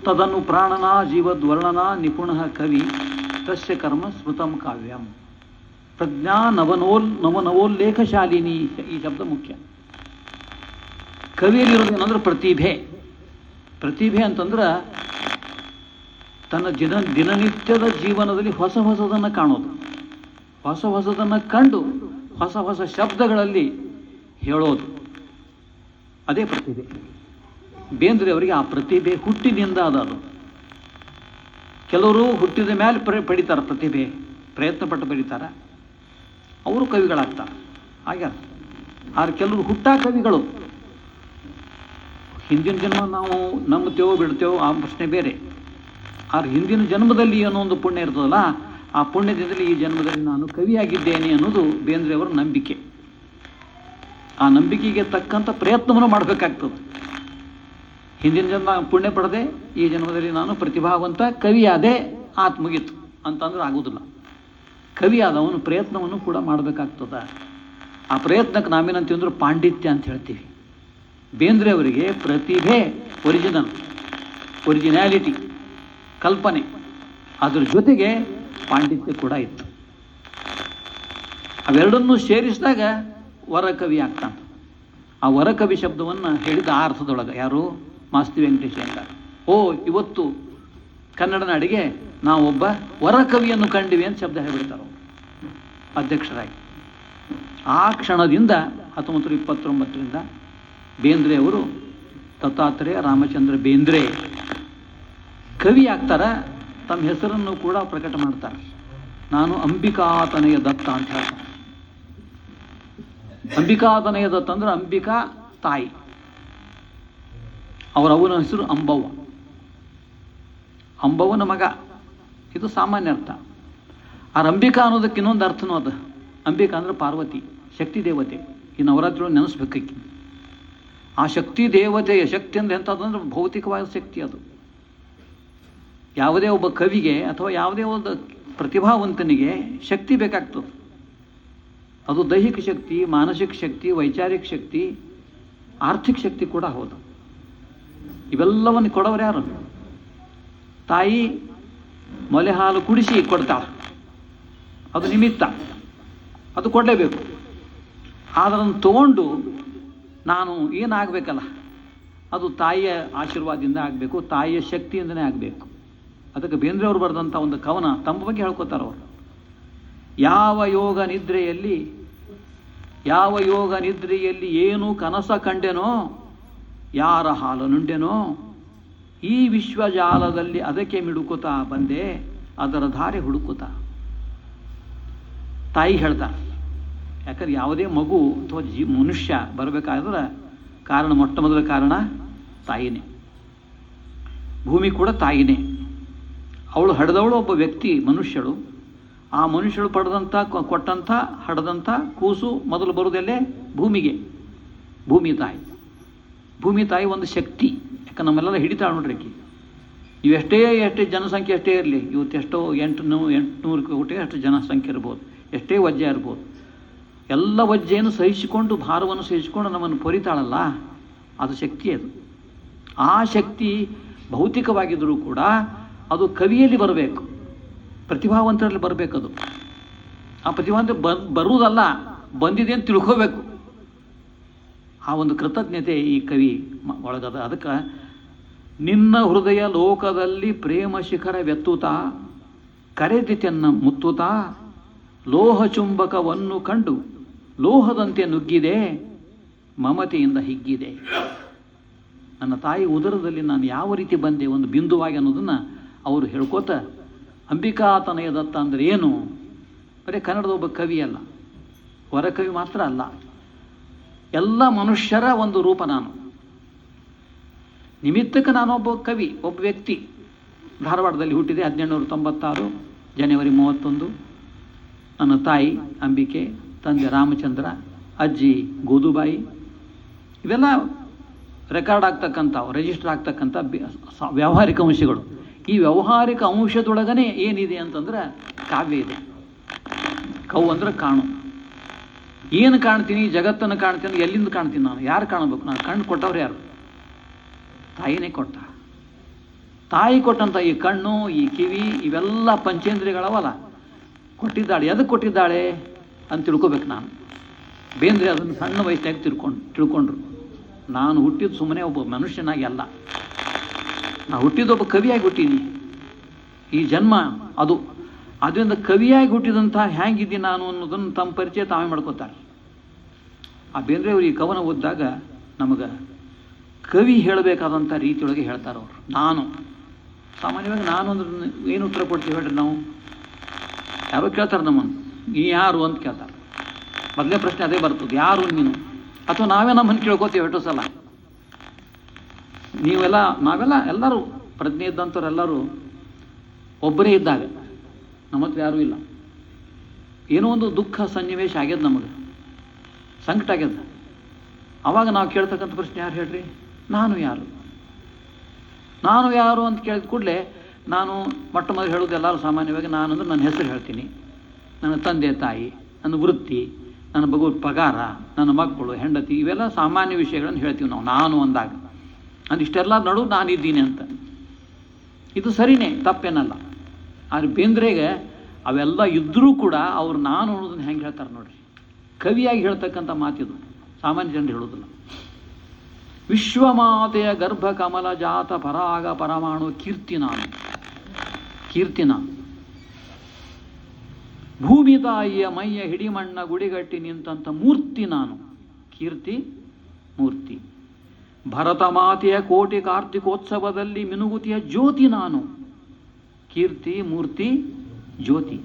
ತದನು ಪ್ರಾಣನ ಜೀವದ್ವರ್ಣನ ನಿಪುಣ ಕವಿ ತಸ್ಯ ಕರ್ಮ ಸ್ಮೃತಂ ಕಾವ್ಯಂ. ಪ್ರಜ್ಞಾ ನವನವೋಲ್ಲೇಖ ಶಾಲಿನಿ, ಈ ಶಬ್ದ ಮುಖ್ಯ. ಕವಿಯಲ್ಲಿರೋದು ಏನಂದ್ರೆ ಪ್ರತಿಭೆ ಅಂತಂದ್ರೆ ತನ್ನ ದಿನನಿತ್ಯದ ಜೀವನದಲ್ಲಿ ಹೊಸದನ್ನು ಕಾಣೋದು, ಹೊಸದನ್ನು ಕಂಡು ಹೊಸ ಶಬ್ದಗಳಲ್ಲಿ ಹೇಳೋದು, ಅದೇ ಪ್ರತಿಭೆ. ಬೇಂದ್ರೆ ಅವರಿಗೆ ಆ ಪ್ರತಿಭೆ ಹುಟ್ಟಿನಿಂದ ಅದು. ಕೆಲವರು ಹುಟ್ಟಿದ ಮೇಲೆ ಪಡಿತಾರೆ ಪ್ರತಿಭೆ, ಪ್ರಯತ್ನ ಪಟ್ಟು ಬರೀತಾರೆ, ಅವರು ಕವಿಗಳಾಗ್ತಾರೆ. ಹಾಗೆ ಆದ್ರೆ ಕೆಲವರು ಹುಟ್ಟಾ ಕವಿಗಳು. ಹಿಂದಿನ ಜನ್ಮ ನಾವು ನಂಬುತ್ತೇವೋ ಬಿಡ್ತೇವೋ ಆ ಪ್ರಶ್ನೆ ಬೇರೆ. ಆದ್ರೆ ಹಿಂದಿನ ಜನ್ಮದಲ್ಲಿ ಏನೋ ಒಂದು ಪುಣ್ಯ ಇರ್ತದಲ್ಲ, ಆ ಪುಣ್ಯದಿಂದಲೇ ಈ ಜನ್ಮದಲ್ಲಿ ನಾನು ಕವಿಯಾಗಿದ್ದೇನೆ ಅನ್ನೋದು ಬೇಂದ್ರೆಯವರ ನಂಬಿಕೆ. ಆ ನಂಬಿಕೆಗೆ ತಕ್ಕಂಥ ಪ್ರಯತ್ನವನ್ನು ಮಾಡಬೇಕಾಗ್ತದೆ. ಹಿಂದಿನ ಜನ್ಮ ಪುಣ್ಯ ಪಡೆದೆ, ಈ ಜನ್ಮದಲ್ಲಿ ನಾನು ಪ್ರತಿಭಾವಂತ ಕವಿಯಾದೆ, ಮುಗೀತು ಅಂತಂದ್ರೆ ಆಗೋದಿಲ್ಲ. ಕವಿಯಾದವನು ಪ್ರಯತ್ನವನ್ನು ಕೂಡ ಮಾಡಬೇಕಾಗ್ತದೆ. ಆ ಪ್ರಯತ್ನಕ್ಕೆ ನಾವೇನಂತೀವಿ ಅಂದ್ರೆ ಪಾಂಡಿತ್ಯ ಅಂತ ಹೇಳ್ತೀವಿ. ಬೇಂದ್ರೆ ಅವರಿಗೆ ಪ್ರತಿಭೆ ಒರಿಜಿನಾಲಿಟಿ, ಕಲ್ಪನೆ, ಅದ್ರ ಜೊತೆಗೆ ಪಾಂಡಿತ್ಯ ಕೂಡ ಇತ್ತು. ಅವೆರಡನ್ನೂ ಸೇರಿಸಿದಾಗ ವರಕವಿ ಆಗ್ತಾನೆ. ಆ ವರಕವಿ ಶಬ್ದವನ್ನು ಹೇಳಿದ ಆ ಅರ್ಥದೊಳಗೆ ಯಾರು? ಮಾಸ್ತಿ ವೆಂಕಟೇಶ ಅಯ್ಯಂಗಾರ್. ಇವತ್ತು ಕನ್ನಡ ನಾಡಿಗೆ ನಾವೊಬ್ಬ ವರಕವಿಯನ್ನು ಕಂಡಿವಿ ಅಂತ ಶಬ್ದ ಹೇಳಿಬಿಡ್ತಾರೆ ಅಧ್ಯಕ್ಷರಾಗಿ. ಆ ಕ್ಷಣದಿಂದ 1929ರಿಂದ ಬೇಂದ್ರೆ ಅವರು ದತ್ತಾತ್ರೇಯ ರಾಮಚಂದ್ರ ಬೇಂದ್ರೆ ಕವಿ ಆಗ್ತಾರೆ. ತಮ್ಮ ಹೆಸರನ್ನು ಕೂಡ ಪ್ರಕಟ ಮಾಡ್ತಾರೆ. ನಾನು ಅಂಬಿಕಾತನಯ ದತ್ತ ಅಂತ ಹೇಳ್ತಾರೆ. ಅಂಬಿಕಾತನಯ ದತ್ತ ಅಂದ್ರೆ ಅಂಬಿಕಾ ತಾಯಿ. ಅವರ ಅವನ ಹೆಸರು ಅಂಬವ್ವ, ಅಂಬವ್ವನ ಮಗ. ಇದು ಸಾಮಾನ್ಯ ಅರ್ಥ. ಆ ಅಂಬಿಕಾ ಅನ್ನೋದಕ್ಕೆ ಇನ್ನೊಂದು ಅರ್ಥನೂ ಅದು. ಅಂಬಿಕಾ ಅಂದ್ರೆ ಪಾರ್ವತಿ, ಶಕ್ತಿ ದೇವತೆ. ಈ ನವರಾತ್ರಿ ನೆನೆಸ್ಬೇಕಾಕಿ. ಆ ಶಕ್ತಿ ದೇವತೆಯ ಶಕ್ತಿ ಅಂದ್ರೆ ಎಂಥದ್ದು ಭೌತಿಕವಾದ ಶಕ್ತಿ. ಅದು ಯಾವುದೇ ಒಬ್ಬ ಕವಿಗೆ ಅಥವಾ ಯಾವುದೇ ಒಂದು ಪ್ರತಿಭಾವಂತನಿಗೆ ಶಕ್ತಿ ಬೇಕಾಗ್ತದೆ. ಅದು ದೈಹಿಕ ಶಕ್ತಿ, ಮಾನಸಿಕ ಶಕ್ತಿ, ವೈಚಾರಿಕ ಶಕ್ತಿ, ಆರ್ಥಿಕ ಶಕ್ತಿ ಕೂಡ ಹೌದು. ಇವೆಲ್ಲವನ್ನು ಕೊಡೋರು ಯಾರು? ತಾಯಿ ಮೊಲೆ ಹಾಲು ಕುಡಿಸಿ ಕೊಡ್ತಾಳೆ. ಅದು ನಿಮಿತ್ತ, ಅದು ಕೊಡಲೇಬೇಕು. ಅದನ್ನು ತಗೊಂಡು ನಾನು ಏನಾಗಬೇಕಲ್ಲ, ಅದು ತಾಯಿಯ ಆಶೀರ್ವಾದದಿಂದ ಆಗಬೇಕು, ತಾಯಿಯ ಶಕ್ತಿಯಿಂದನೇ ಆಗಬೇಕು. ಅದಕ್ಕೆ ಬೇಂದ್ರೆಯವರು ಬರೆದಂಥ ಒಂದು ಕವನ ತಮ್ಮ ಬಗ್ಗೆ ಹೇಳ್ಕೊತಾರೆ ಅವರು. ಯಾವ ಯೋಗ ನಿದ್ರೆಯಲ್ಲಿ ಏನು ಕನಸ ಕಂಡೆನೋ, ಯಾರ ಹಾಲು ನುಂಡೆನೋ, ಈ ವಿಶ್ವಜಾಲದಲ್ಲಿ ಅದಕ್ಕೆ ಮಿಡುಕುತ್ತಾ ಬಂದೆ, ಅದರ ಧಾರೆ ಹುಡುಕುತ್ತಾ. ತಾಯಿ ಹೇಳ್ತಾರೆ. ಯಾಕಂದ್ರೆ ಯಾವುದೇ ಮಗು ಅಥವಾ ಮನುಷ್ಯ ಬರಬೇಕಾದ್ರೆ ಕಾರಣ, ಮೊಟ್ಟ ಮೊದಲ ಕಾರಣ ತಾಯಿನೇ. ಭೂಮಿ ಕೂಡ ತಾಯಿನೇ. ಅವಳು ಹಡೆದವಳು ಒಬ್ಬ ವ್ಯಕ್ತಿ, ಮನುಷ್ಯಳು. ಆ ಮನುಷ್ಯಳು ಪಡೆದಂಥ ಕೊಟ್ಟಂಥ ಹಡೆದಂಥ ಕೂಸು ಮೊದಲು ಬರುವುದಲ್ಲೇ ಭೂಮಿಗೆ. ಭೂಮಿ ತಾಯಿ ಒಂದು ಶಕ್ತಿ. ಯಾಕಂದ್ರೆ ನಮ್ಮೆಲ್ಲ ಹಿಡಿತಾಳೆ ನೋಡ್ರಿ ಆಕಿ. ನೀವು ಎಷ್ಟೇ ಜನಸಂಖ್ಯೆ ಎಷ್ಟೇ ಇರಲಿ, ಇವತ್ತು ಎಷ್ಟೋ 800 ಕೋಟಿ ಅಷ್ಟು ಜನಸಂಖ್ಯೆ ಇರ್ಬೋದು, ಎಷ್ಟೇ ವಜ್ಜೆ ಇರ್ಬೋದು, ಎಲ್ಲ ವಜ್ಜೆಯನ್ನು ಸಹಿಸಿಕೊಂಡು, ಭಾರವನ್ನು ಸಹಿಸಿಕೊಂಡು ನಮ್ಮನ್ನು ಪೊರಿತಾಳಲ್ಲ, ಅದು ಶಕ್ತಿ. ಅದು ಆ ಶಕ್ತಿ ಭೌತಿಕವಾಗಿದ್ದರೂ ಕೂಡ ಅದು ಕವಿಯಲ್ಲಿ ಬರಬೇಕು, ಪ್ರತಿಭಾವಂತರಲ್ಲಿ ಬರಬೇಕದು. ಆ ಪ್ರತಿಭಾವಂತ ಬರುವುದಲ್ಲ, ಬಂದಿದೆ ಅಂತ ತಿಳ್ಕೋಬೇಕು. ಆ ಒಂದು ಕೃತಜ್ಞತೆ ಈ ಕವಿ ಒಳಗದ. ಅದಕ್ಕೆ ನಿನ್ನ ಹೃದಯ ಲೋಕದಲ್ಲಿ ಪ್ರೇಮ ಶಿಖರವೆತ್ತುತ್ತಾ, ಕರೆದಿತೆನ್ನ ಮುತ್ತುತ್ತಾ, ಲೋಹ ಚುಂಬಕವನ್ನು ಕಂಡು ಲೋಹದಂತೆ ನುಗ್ಗಿದೆ, ಮಮತೆಯಿಂದ ಹಿಗ್ಗಿದೆ. ನನ್ನ ತಾಯಿ ಉದರದಲ್ಲಿ ನಾನು ಯಾವ ರೀತಿ ಬಂದೆ, ಒಂದು ಬಿಂದುವಾಗಿ ಅನ್ನೋದನ್ನು ಅವರು ಹೇಳ್ಕೋತ, ಅಂಬಿಕಾತನಯ ದತ್ತ ಅಂದರೆ ಏನು? ಬರೀ ಕನ್ನಡದ ಒಬ್ಬ ಕವಿ ಅಲ್ಲ, ಹೊರಕವಿ ಮಾತ್ರ ಅಲ್ಲ, ಎಲ್ಲ ಮನುಷ್ಯರ ಒಂದು ರೂಪ ನಾನು. ನಿಮಿತ್ತಕ್ಕೆ ನಾನೊಬ್ಬ ಕವಿ, ಒಬ್ಬ ವ್ಯಕ್ತಿ. ಧಾರವಾಡದಲ್ಲಿ ಹುಟ್ಟಿದೆ 1896 ಜನವರಿ 31. ನನ್ನ ತಾಯಿ ಅಂಬಿಕೆ, ತಂದೆ ರಾಮಚಂದ್ರ, ಅಜ್ಜಿ ಗೋದುಬಾಯಿ. ಇವೆಲ್ಲ ರೆಕಾರ್ಡ್ ಆಗ್ತಕ್ಕಂಥವು, ರಿಜಿಸ್ಟರ್ ಆಗ್ತಕ್ಕಂಥ ವ್ಯಾವಹಾರಿಕ ಅಂಶಗಳು. ಈ ವ್ಯಾವಹಾರಿಕ ಅಂಶದೊಳಗನೆ ಏನಿದೆ ಅಂತಂದ್ರೆ ಕಾವ್ಯ ಇದೆ. ಕವು ಅಂದ್ರೆ ಕಾಣು. ಏನು ಕಾಣ್ತೀನಿ? ಜಗತ್ತನ್ನು ಕಾಣ್ತೀನಿ. ಎಲ್ಲಿಂದ ಕಾಣ್ತೀನಿ ನಾನು? ಯಾರು ಕಾಣಬೇಕು? ನಾನು ಕಣ್ಣು ಕೊಟ್ಟವ್ರು ಯಾರು? ತಾಯಿನೇ ಕೊಟ್ಟ. ತಾಯಿ ಕೊಟ್ಟಂಥ ಈ ಕಣ್ಣು, ಈ ಕಿವಿ, ಇವೆಲ್ಲ ಪಂಚೇಂದ್ರಿಯಗಳವಲ್ಲ, ಕೊಟ್ಟಿದ್ದಾಳೆ. ಎದಕ್ಕೆ ಕೊಟ್ಟಿದ್ದಾಳೆ ಅಂತ ತಿಳ್ಕೊಬೇಕು ನಾನು. ಬೇಂದ್ರೆ ಅದನ್ನು ಸಣ್ಣ ವಯಸ್ಸಿನಾಗ ತಿಳ್ಕೊಂಡ್ರು. ನಾನು ಹುಟ್ಟಿದ್ದು ಸುಮ್ಮನೆ ಒಬ್ಬ ಮನುಷ್ಯನಾಗಿ ಅಲ್ಲ, ನಾನು ಹುಟ್ಟಿದ್ದೊಬ್ಬ ಕವಿಯಾಗಿ ಹುಟ್ಟೀನಿ. ಈ ಜನ್ಮ ಅದು. ಅದರಿಂದ ಕವಿಯಾಗಿ ಹುಟ್ಟಿದಂಥ ಹೇಗಿದ್ದೀನಿ ನಾನು ಅನ್ನೋದನ್ನು ತಮ್ಮ ಪರಿಚಯ ತಾವೇ ಮಾಡ್ಕೋತಾರೆ. ಆ ಬೇಂದ್ರೆಯವರು ಈ ಕವನ ಓದಿದಾಗ ನಮಗೆ ಕವಿ ಹೇಳಬೇಕಾದಂಥ ರೀತಿಯೊಳಗೆ ಹೇಳ್ತಾರೆ ಅವರು. ನಾನು ಸಾಮಾನ್ಯವಾಗಿ ನಾನು ಅಂದ್ರೆ ಏನು ಉತ್ತರ ಕೊಡ್ತೀವಿ ಹೇಳ್ರಿ ನಾವು? ಯಾರೋ ಕೇಳ್ತಾರೆ ನಮ್ಮನ್ನು, ನೀ ಯಾರು ಅಂತ ಕೇಳ್ತಾರೆ. ಮೊದಲೇ ಪ್ರಶ್ನೆ ಅದೇ ಬರ್ತದೆ, ಯಾರು ನೀನು? ಅಥವಾ ನಾವೇ ನಮ್ಮನ್ನು ಕೇಳ್ಕೋತೀವಿ ಎಷ್ಟೋ ಸಲ. ನಾವೆಲ್ಲ ಎಲ್ಲರೂ ಪ್ರಜ್ಞೆ ಇದ್ದಂಥವ್ರು ಎಲ್ಲರೂ ಒಬ್ಬರೇ ಇದ್ದಾಗ, ನಮ್ಮ ಹತ್ರ ಯಾರೂ ಇಲ್ಲ. ಏನೋ ಒಂದು ದುಃಖ ಸನ್ನಿವೇಶ ಆಗ್ಯದ, ನಮಗೆ ಸಂಕಟ ಆಗ್ಯದ. ಆವಾಗ ನಾವು ಕೇಳ್ತಕ್ಕಂಥ ಪ್ರಶ್ನೆ ಯಾರು ಹೇಳ್ರಿ? ನಾನು ಯಾರು? ನಾನು ಯಾರು ಅಂತ ಕೇಳಿದ ಕೂಡಲೇ ನಾನು ಮೊಟ್ಟ ಮೊದಲು ಹೇಳೋದು ಎಲ್ಲರೂ ಸಾಮಾನ್ಯವಾಗಿ ನಾನು ಅಂದ್ರೆ ನನ್ನ ಹೆಸರು ಹೇಳ್ತೀನಿ, ನನ್ನ ತಂದೆ ತಾಯಿ, ನನ್ನ ವೃತ್ತಿ, ನನ್ನ ಪಗಾರ, ನನ್ನ ಮಕ್ಕಳು, ಹೆಂಡತಿ, ಇವೆಲ್ಲ ಸಾಮಾನ್ಯ ವಿಷಯಗಳನ್ನು ಹೇಳ್ತೀವಿ ನಾವು ನಾನು ಅಂದಾಗ. ನಾನು ಇಷ್ಟೆಲ್ಲ ನಡು ನಾನಿದ್ದೀನಿ ಅಂತ. ಇದು ಸರಿನೇ, ತಪ್ಪೇನಲ್ಲ. ಆದರೆ ಬೇಂದ್ರೆಗೆ ಅವೆಲ್ಲ ಇದ್ದರೂ ಕೂಡ ಅವ್ರು ನಾನು ಅನ್ನೋದನ್ನು ಹೆಂಗೆ ಹೇಳ್ತಾರೆ ನೋಡ್ರಿ. ಕವಿಯಾಗಿ ಹೇಳ್ತಕ್ಕಂಥ ಮಾತಿದು, ಸಾಮಾನ್ಯ ಜನರು ಹೇಳೋದಿಲ್ಲ. ವಿಶ್ವಮಾತೆಯ ಗರ್ಭ ಕಮಲ ಜಾತ ಪರಾಗ ಪರಮಾಣು ಕೀರ್ತಿ ನಾನು. ಭೂಮಿ ತಾಯಿಯ ಮೈಯ ಹಿಡಿಮಣ್ಣ ಗುಡಿಗಟ್ಟಿ ನಿಂತಂಥ ಮೂರ್ತಿ ನಾನು. ಕೀರ್ತಿ ಮೂರ್ತಿ. ಭರತ ಮಾತೆಯ ಕೋಟಿ ಕಾರ್ತಿಕೋತ್ಸವದಲ್ಲಿ ಮಿನುಗುತಿಯ ಜ್ಯೋತಿ ನಾನು, ಕೀರ್ತಿ ಮೂರ್ತಿ ಜ್ಯೋತಿ.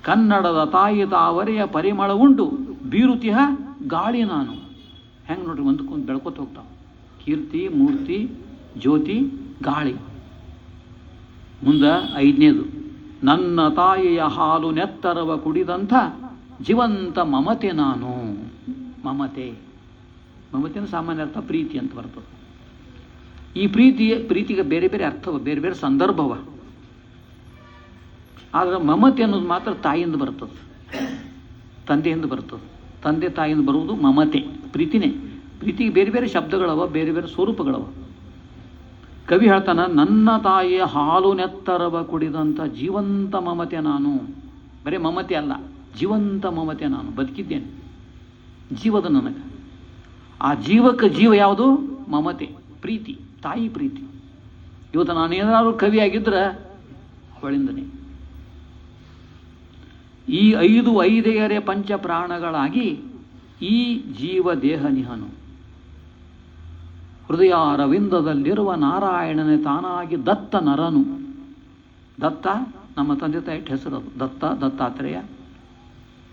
ಕನ್ನಡದ ತಾಯಿ ತಾವರೆಯ ಪರಿಮಳ ಉಂಡು ಬೀರುತಿಯ ಗಾಳಿ ನಾನು. ಹೆಂಗೆ ನೋಡ್ರಿ, ಒಂದಕ್ಕೊಂದು ಬೆಳ್ಕೊತ ಹೋಗ್ತಾವ. ಕೀರ್ತಿ ಮೂರ್ತಿ ಜ್ಯೋತಿ ಗಾಳಿ. ಮುಂದೆ 5ನೇದು, ನನ್ನ ತಾಯಿಯ ಹಾಲು ನೆತ್ತರವ ಕುಡಿದಂಥ ಜೀವಂತ ಮಮತೆ ನಾನು. ಮಮತೆ, ಮಮತೆನ ಸಾಮಾನ್ಯ ಅರ್ಥ ಪ್ರೀತಿ ಅಂತ ಬರ್ತದೆ. ಈ ಪ್ರೀತಿಗೆ ಬೇರೆ ಬೇರೆ ಅರ್ಥವ, ಬೇರೆ ಬೇರೆ ಸಂದರ್ಭವ. ಆದರೆ ಮಮತೆ ಅನ್ನೋದು ಮಾತ್ರ ತಾಯಿಯಿಂದ ಬರ್ತದೆ, ತಂದೆಯಿಂದ ಬರ್ತದೆ. ತಂದೆ ತಾಯಿಯಿಂದ ಬರುವುದು ಮಮತೆ, ಪ್ರೀತಿನೇ. ಪ್ರೀತಿಗೆ ಬೇರೆ ಬೇರೆ ಶಬ್ದಗಳವ, ಬೇರೆ ಬೇರೆ ಸ್ವರೂಪಗಳವ. ಕವಿ ಹೇಳ್ತಾನ, ನನ್ನ ತಾಯಿಯ ಹಾಲು ನೆತ್ತರವ ಕುಡಿದಂಥ ಜೀವಂತ ಮಮತೆ ನಾನು. ಬರೀ ಮಮತೆ ಅಲ್ಲ, ಜೀವಂತ ಮಮತೆ ನಾನು. ಬದುಕಿದ್ದೇನೆ, ಜೀವದ ನನಗೆ. ಆ ಜೀವಕ್ಕೆ ಜೀವ ಯಾವುದು? ಮಮತೆ, ಪ್ರೀತಿ, ತಾಯಿ ಪ್ರೀತಿ. ಇವತ್ತು ನಾನು ಏನಾದರೂ ಕವಿಯಾಗಿದ್ದರೆ ಅವಳಿಂದನೇ. ಈ 5 ಐದೆಯರೆ ಪಂಚ ಪ್ರಾಣಗಳಾಗಿ ಈ ಜೀವ ದೇಹ ನಿಹನು. ಹೃದಯ ರವಿಂದದಲ್ಲಿರುವ ನಾರಾಯಣನೇ ತಾನಾಗಿ ದತ್ತ ನರನು. ದತ್ತ ನಮ್ಮ ತಂದೆ ತಾಯಿ ಹೆಸರು ಅದು. ದತ್ತ, ದತ್ತಾತ್ರೇಯ.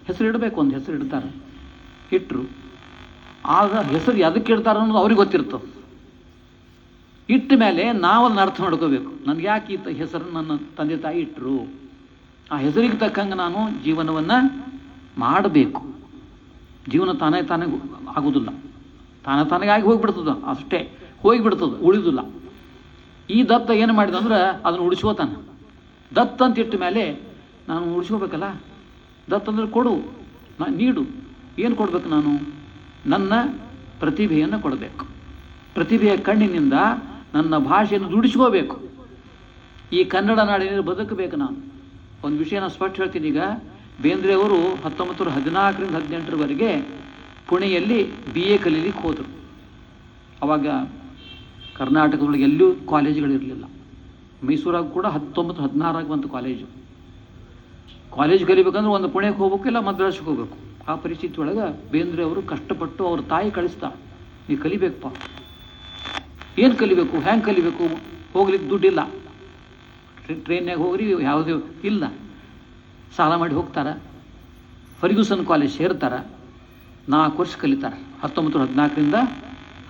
ಹೆಸರು ಇಡಬೇಕು, ಒಂದು ಹೆಸರು ಇಡ್ತಾರೆ, ಇಟ್ಟರು. ಆಗ ಹೆಸರು ಎದಕ್ಕೆ ಇಡ್ತಾರೆ ಅನ್ನೋದು ಅವ್ರಿಗೆ ಗೊತ್ತಿರ್ತದೆ. ಇಟ್ಟ ಮೇಲೆ ನಾವು ಅದನ್ನ ಅರ್ಥ ಮಾಡ್ಕೋಬೇಕು. ನನಗೆ ಯಾಕೆ ಈ ಹೆಸರು ನನ್ನ ತಂದೆ ತಾಯಿ ಇಟ್ಟರು, ಆ ಹೆಸರಿಗೆ ತಕ್ಕಂಗೆ ನಾನು ಜೀವನವನ್ನು ಮಾಡಬೇಕು. ಜೀವನ ತಾನೇ ಆಗೋದಿಲ್ಲ, ತಾನಾಗಿ ಹೋಗಿಬಿಡ್ತದ, ಅಷ್ಟೇ ಹೋಗಿಬಿಡ್ತದೆ, ಉಳಿದಿಲ್ಲ. ಈ ದತ್ತ ಏನು ಮಾಡಿದಂದ್ರೆ ಅದನ್ನು ಉಳಿಸ್ಕೋತಾನೆ. ದತ್ತ ಅಂತ ಇಟ್ಟ ಮೇಲೆ ನಾನು ಉಳಿಸ್ಕೋಬೇಕಲ್ಲ. ದತ್ತ ಅಂದರೆ ಕೊಡು, ನೀಡು. ಏನು ಕೊಡಬೇಕು ನಾನು? ನನ್ನ ಪ್ರತಿಭೆಯನ್ನು ಕೊಡಬೇಕು. ಪ್ರತಿಭೆಯ ಕಣ್ಣಿನಿಂದ ನನ್ನ ಭಾಷೆಯನ್ನು ದುಡಿಸ್ಕೋಬೇಕು. ಈ ಕನ್ನಡ ನಾಡಿನಲ್ಲಿ ಬದುಕಬೇಕು ನಾನು. ಒಂದು ವಿಷಯನ ಸ್ಪಷ್ಟ ಹೇಳ್ತೀನಿ. ಈಗ ಬೇಂದ್ರೆ ಅವರು 1914ರಿಂದ 18ರವರೆಗೆ ಪುಣೆಯಲ್ಲಿ BA ಕಲೀಲಿಕ್ಕೆ ಹೋದರು. ಅವಾಗ ಕರ್ನಾಟಕದೊಳಗೆ ಎಲ್ಲೂ ಕಾಲೇಜುಗಳಿರಲಿಲ್ಲ. ಮೈಸೂರಾಗ ಕೂಡ 1916 ಬಂತು ಕಾಲೇಜು. ಕಾಲೇಜ್ ಕಲಿಬೇಕಂದ್ರೆ ಒಂದು ಪುಣೆಗೆ ಹೋಗ್ಬೇಕು, ಇಲ್ಲ ಮದ್ರಾಸಿಗೆ ಹೋಗ್ಬೇಕು. ಆ ಪರಿಸ್ಥಿತಿ ಒಳಗೆ ಬೇಂದ್ರೆ ಅವರು ಕಷ್ಟಪಟ್ಟು ಅವ್ರ ತಾಯಿ ಕಳಿಸ್ತಾ, ನೀ ಕಲಿಬೇಕಪ್ಪ. ಏನು ಕಲಿಬೇಕು, ಹ್ಯಾಂಗೆ ಕಲಿಬೇಕು? ಹೋಗ್ಲಿಕ್ಕೆ ದುಡ್ಡಿಲ್ಲ, ಟ್ರೈನ್ಯಾಗ ಹೋಗ್ರಿ, ಯಾವುದೇ ಇಲ್ಲ. ಸಾಲ ಮಾಡಿ ಹೋಗ್ತಾರೆ. ಫರ್ಗ್ಯೂಸನ್ ಕಾಲೇಜ್ ಸೇರ್ತಾರೆ. 4 ವರ್ಷ ಕಲಿತಾರೆ. 1914ರಿಂದ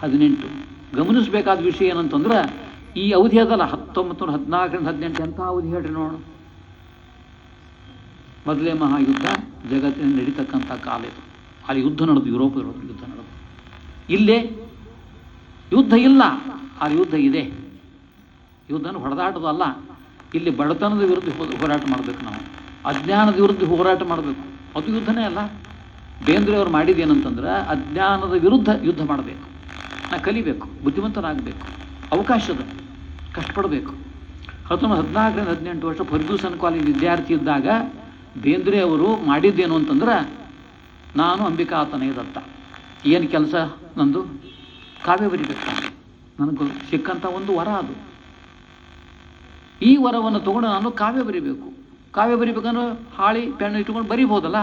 18. ಗಮನಿಸಬೇಕಾದ ವಿಷಯ ಏನಂತಂದ್ರೆ, ಈ ಅವಧಿ ಅದಲ್ಲ 1914ರಿಂದ 18 ಎಂಥ ಅವಧಿ ಹೇಳ್ರಿ ನೋಡೋಣ. ಮೊದಲೇ ಮಹಾಯುದ್ಧ ಜಗತ್ತಿನಲ್ಲಿ ನಡೀತಕ್ಕಂಥ ಕಾಲ ಇದು. ಅಲ್ಲಿ ಯುದ್ಧ ನಡೆದು, ಯುರೋಪ್ ಯುದ್ಧ ನಡೆದು. ಇಲ್ಲೇ ಯುದ್ಧ ಇಲ್ಲ, ಅಲ್ಲಿ ಯುದ್ಧ ಇದೆ. ಯುದ್ಧನ ಹೊಡೆದಾಟದಲ್ಲ. ಇಲ್ಲಿ ಬಡತನದ ವಿರುದ್ಧ ಹೋರಾಟ ಮಾಡಬೇಕು ನಾವು, ಅಜ್ಞಾನದ ವಿರುದ್ಧ ಹೋರಾಟ ಮಾಡಬೇಕು. ಅದು ಯುದ್ಧನೇ ಅಲ್ಲ. ಬೇಂದ್ರೆ ಅವ್ರು ಮಾಡಿದ್ದೇನಂತಂದ್ರೆ, ಅಜ್ಞಾನದ ವಿರುದ್ಧ ಯುದ್ಧ ಮಾಡಬೇಕು. ನಾ ಕಲಿಬೇಕು, ಬುದ್ಧಿವಂತನಾಗಬೇಕು, ಅವಕಾಶದ ಕಷ್ಟಪಡಬೇಕು. 1914ರಿಂದ 18 ವರ್ಷ ಫರ್ಗ್ಯೂಸನ್ ಕಾಲೇಜ್ ವಿದ್ಯಾರ್ಥಿ ಇದ್ದಾಗ ಬೇಂದ್ರೆ ಅವರು ಮಾಡಿದ್ದೇನು ಅಂತಂದ್ರೆ, ನಾನು ಅಂಬಿಕಾತನಯ ದತ್ತ. ಏನು ಕೆಲಸ ನಂದು? ಕಾವ್ಯ ಬರಿಬೇಕು. ನನಗೆ ಸಿಕ್ಕಂಥ ಒಂದು ವರ ಅದು. ಈ ವರವನ್ನು ತಗೊಂಡು ನಾನು ಕಾವ್ಯ ಬರಿಬೇಕು. ಕಾವ್ಯ ಬರಿಬೇಕಂದ್ರೆ ಹಾಳಿ ಪೆನ್ನು ಇಟ್ಕೊಂಡು ಬರಿಬೋದಲ್ಲ,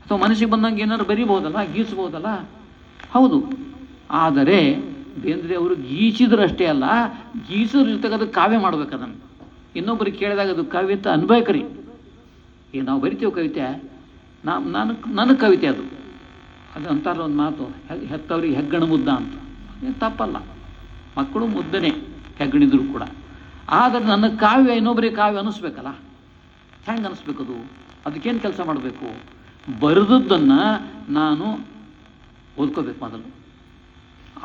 ಅಥವಾ ಮನಸ್ಸಿಗೆ ಬಂದಂಗೆ ಏನಾದ್ರು ಬರಿಬೋದಲ್ಲ, ಗೀಸ್ಬೋದಲ್ಲ. ಹೌದು. ಆದರೆ ಬೇಂದ್ರೆ ಅವರು ಗೀಚಿದ್ರಷ್ಟೇ ಅಲ್ಲ, ಗೀಸಿರ್ತಕ್ಕಂಥ ಕಾವ್ಯ ಮಾಡ್ಬೇಕು. ಅದನ್ನು ಇನ್ನೊಬ್ಬರಿಗೆ ಕೇಳಿದಾಗ ಅದು ಕವಿತೆ ಅನ್ಬೇಕ್ರಿ. ಈಗ ನಾವು ಬರಿತೀವಿ ಕವಿತೆ, ನನ್ನ ಕವಿತೆ ಅದು. ಅದು ಅಂತಾರ ಒಂದು ಮಾತು, ಹೆತ್ತವ್ರಿಗೆ ಹೆಗ್ಗಣ ಮುದ್ದ ಅಂತ. ತಪ್ಪಲ್ಲ, ಮಕ್ಕಳು ಮುದ್ದನೆ ಹೆಗ್ಗಣಿದ್ರು ಕೂಡ. ಆದರೆ ನನ್ನ ಕಾವ್ಯ ಇನ್ನೊಬ್ಬರಿಗೆ ಕಾವ್ಯ ಅನ್ನಿಸ್ಬೇಕಲ್ಲ. ಹೆಂಗೆ ಅನ್ನಿಸ್ಬೇಕದು? ಅದಕ್ಕೇನು ಕೆಲಸ ಮಾಡಬೇಕು? ಬರೆದದ್ದನ್ನು ನಾನು ಓದ್ಕೋಬೇಕು ಮೊದಲು.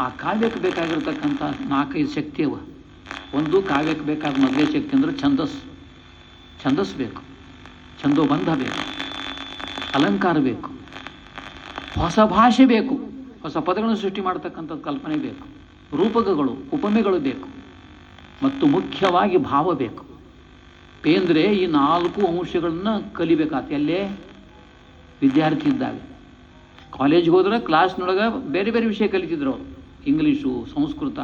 ಆ ಕಾವ್ಯಕ್ಕೆ ಬೇಕಾಗಿರ್ತಕ್ಕಂಥ 4-5 ಶಕ್ತಿ ಅವ. ಒಂದು, ಕಾವ್ಯಕ್ಕೆ ಬೇಕಾದ ಮೊದಲೇ ಶಕ್ತಿ ಅಂದರೆ ಛಂದಸ್ಸು ಬೇಕು, ಛಂದೋಬಂಧ ಬೇಕು, ಅಲಂಕಾರ ಬೇಕು, ಹೊಸ ಭಾಷೆ ಬೇಕು, ಹೊಸ ಪದಗಳನ್ನು ಸೃಷ್ಟಿ ಮಾಡತಕ್ಕಂಥದ್ದು ಕಲ್ಪನೆ ಬೇಕು, ರೂಪಕಗಳು, ಉಪಮೆಗಳು ಬೇಕು, ಮತ್ತು ಮುಖ್ಯವಾಗಿ ಭಾವ ಬೇಕು. ಬೇಂದ್ರೆ ಈ 4 ಅಂಶಗಳನ್ನು ಕಲಿಬೇಕಾತ. ಎಲ್ಲೇ ವಿದ್ಯಾರ್ಥಿ ಇದ್ದಾಗ ಕಾಲೇಜ್ಗೆ ಹೋದ್ರೆ ಕ್ಲಾಸ್ನೊಳಗೆ ಬೇರೆ ಬೇರೆ ವಿಷಯ ಕಲಿತಿದ್ರು ಅವರು. ಇಂಗ್ಲೀಷು, ಸಂಸ್ಕೃತ,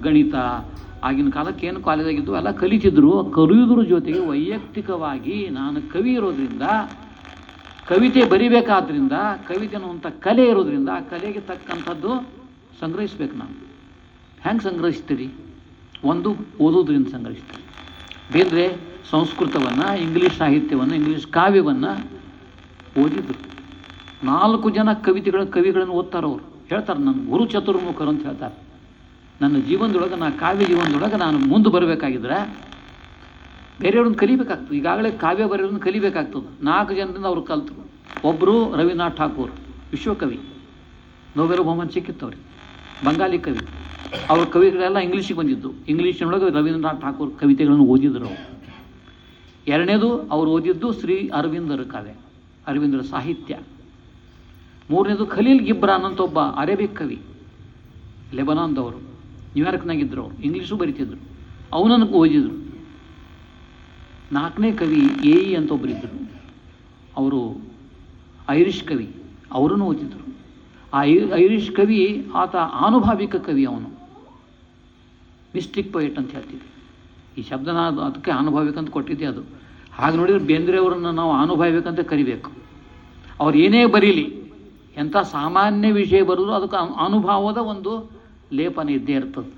ಗಣಿತ. ಆಗಿನ ಕಾಲಕ್ಕೆ ಏನು ಕಾಲೇಜಾಗಿದ್ದು ಎಲ್ಲ ಕಲಿತಿದ್ರು. ಕಲಿಯೋದ್ರ ಜೊತೆಗೆ ವೈಯಕ್ತಿಕವಾಗಿ ನಾನು ಕವಿ ಇರೋದ್ರಿಂದ, ಕವಿತೆ ಬರಿಬೇಕಾದ್ರಿಂದ, ಕವಿತೆ ಅನ್ನುವಂಥ ಕಲೆ ಇರೋದ್ರಿಂದ ಆ ಕಲೆಗೆ ತಕ್ಕಂಥದ್ದು ಸಂಗ್ರಹಿಸ್ಬೇಕು ನಾವು. ಹೆಂಗೆ ಸಂಗ್ರಹಿಸ್ತೀರಿ? ಒಂದು, ಓದೋದ್ರಿಂದ ಸಂಗ್ರಹಿಸ್ತೀರಿ. ಬೇಂದ್ರೆ ಸಂಸ್ಕೃತವನ್ನು, ಇಂಗ್ಲೀಷ್ ಸಾಹಿತ್ಯವನ್ನು, ಇಂಗ್ಲೀಷ್ ಕಾವ್ಯವನ್ನು ಓದಿದ್ರು. 4 ಜನ ಕವಿಗಳನ್ನು ಓದ್ತಾರವ್ರು. ಹೇಳ್ತಾರೆ, ನನ್ನ ಗುರು ಚತುರ್ಮುಖರು ಅಂತ ಹೇಳ್ತಾರೆ. ನನ್ನ ಜೀವನದೊಳಗೆ, ಕಾವ್ಯ ಜೀವನದೊಳಗೆ ನಾನು ಮುಂದೆ ಬರಬೇಕಾಗಿದ್ರೆ ಬೇರೆಯವ್ರನ್ನ ಕಲಿಬೇಕಾಗ್ತದೆ. ಈಗಾಗಲೇ ಕಾವ್ಯ ಬರೆಯೋದನ್ನು ಕಲಿಬೇಕಾಗ್ತದೆ. 4 ಜನರಿಂದ ಅವ್ರು ಕಲ್ತರು. ಒಬ್ಬರು ರವೀಂದ್ರನಾಥ್ ಠಾಕೂರ್, ವಿಶ್ವಕವಿ, ನೋಬೆಲ್ ಬಹುಮಾನ ಸಿಕ್ಕಿತ್ತು ಅವ್ರಿಗೆ, ಬಂಗಾಲಿ ಕವಿ. ಅವ್ರ ಕವಿಗಳೆಲ್ಲ ಇಂಗ್ಲೀಷಿಗೆ ಬಂದಿದ್ದು. ಇಂಗ್ಲೀಷಿನೊಳಗೆ ರವೀಂದ್ರನಾಥ್ ಠಾಕೂರ್ ಕವಿತೆಗಳನ್ನು ಓದಿದ್ರು. ಎರಡನೇದು ಅವ್ರು ಓದಿದ್ದು ಶ್ರೀ ಅರವಿಂದರ ಕಾವ್ಯ, ಅರವಿಂದರ ಸಾಹಿತ್ಯ. ಮೂರನೇದು ಖಲೀಲ್ ಗಿಬ್ರಾನ್ ಅಂತ ಒಬ್ಬ ಅರೇಬಿಕ್ ಕವಿ, ಲೆಬನಾನ್ದವರು, ನ್ಯೂಯಾರ್ಕ್ನಾಗಿದ್ದರು. ಅವರು ಇಂಗ್ಲೀಷು ಬರಿತಿದ್ರು, ಅವನನ್ನು ಓದಿದ್ರು. 4ನೇ ಕವಿ ಅಂತ ಒಬ್ಬರಿದ್ದರು, ಅವರು ಐರಿಷ್ ಕವಿ, ಅವರನ್ನು ಓದಿದ್ರು. ಆ ಐರಿಷ್ ಕವಿ ಆತ ಆನುಭಾವಿಕ ಕವಿ, ಅವನು ಮಿಸ್ಟಿಕ್ ಪೊಯೆಟ್ ಅಂತ ಹೇಳ್ತೀವಿ. ಈ ಶಬ್ದನ ಅದಕ್ಕೆ ಆನುಭಾವಿಕ ಅಂತ ಕೊಟ್ಟಿದ್ದೆ. ಅದು ಹಾಗೆ ನೋಡಿದ್ರೆ ಬೇಂದ್ರೆಯವರನ್ನು ನಾವು ಆನುಭಾವಿಕಂತ ಕರಿಬೇಕು. ಅವ್ರು ಏನೇ ಬರೀಲಿ, ಎಂಥ ಸಾಮಾನ್ಯ ವಿಷಯ ಬರೆದ್ರು ಅದಕ್ಕೆ ಅನುಭವದ ಒಂದು ಲೇಪನ ಇದ್ದೇ ಇರ್ತದೆ.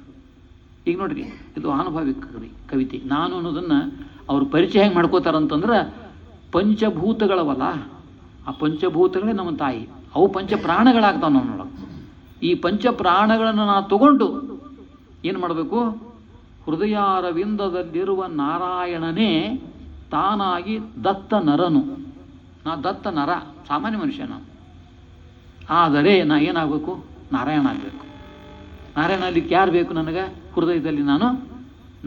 ಈಗ ನೋಡ್ರಿ, ಇದು ಆನುಭಾವಿಕ ಕವಿತೆ. ನಾನು ಅನ್ನೋದನ್ನು ಅವ್ರ ಪರಿಚಯ ಹೆಂಗೆ ಮಾಡ್ಕೋತಾರಂತಂದ್ರೆ, ಪಂಚಭೂತಗಳವಲ್ಲ, ಆ ಪಂಚಭೂತಗಳೇ ನಮ್ಮ ತಾಯಿ, ಅವು ಪಂಚ ಪ್ರಾಣಗಳಾಗ್ತಾವೆ ನಮ್ಮೊಳಗೆ. ಈ ಪಂಚ ಪ್ರಾಣಗಳನ್ನು ನಾವು ತಗೊಂಡು ಏನು ಮಾಡಬೇಕು? ಹೃದಯಾರವಿಂದದಲ್ಲಿರುವ ನಾರಾಯಣನೇ ತಾನಾಗಿ ದತ್ತ ನರನು. ನಾ ದತ್ತ ನರ, ಸಾಮಾನ್ಯ ಮನುಷ್ಯ ನಾನು. ಆದರೆ ನಾ ಏನಾಗಬೇಕು? ನಾರಾಯಣ ಆಗಬೇಕು. ನಾರಾಯಣ ಅಲ್ಲಿಕ್ಕೆ ಯಾರು ಬೇಕು ನನಗೆ? ಹೃದಯದಲ್ಲಿ ನಾನು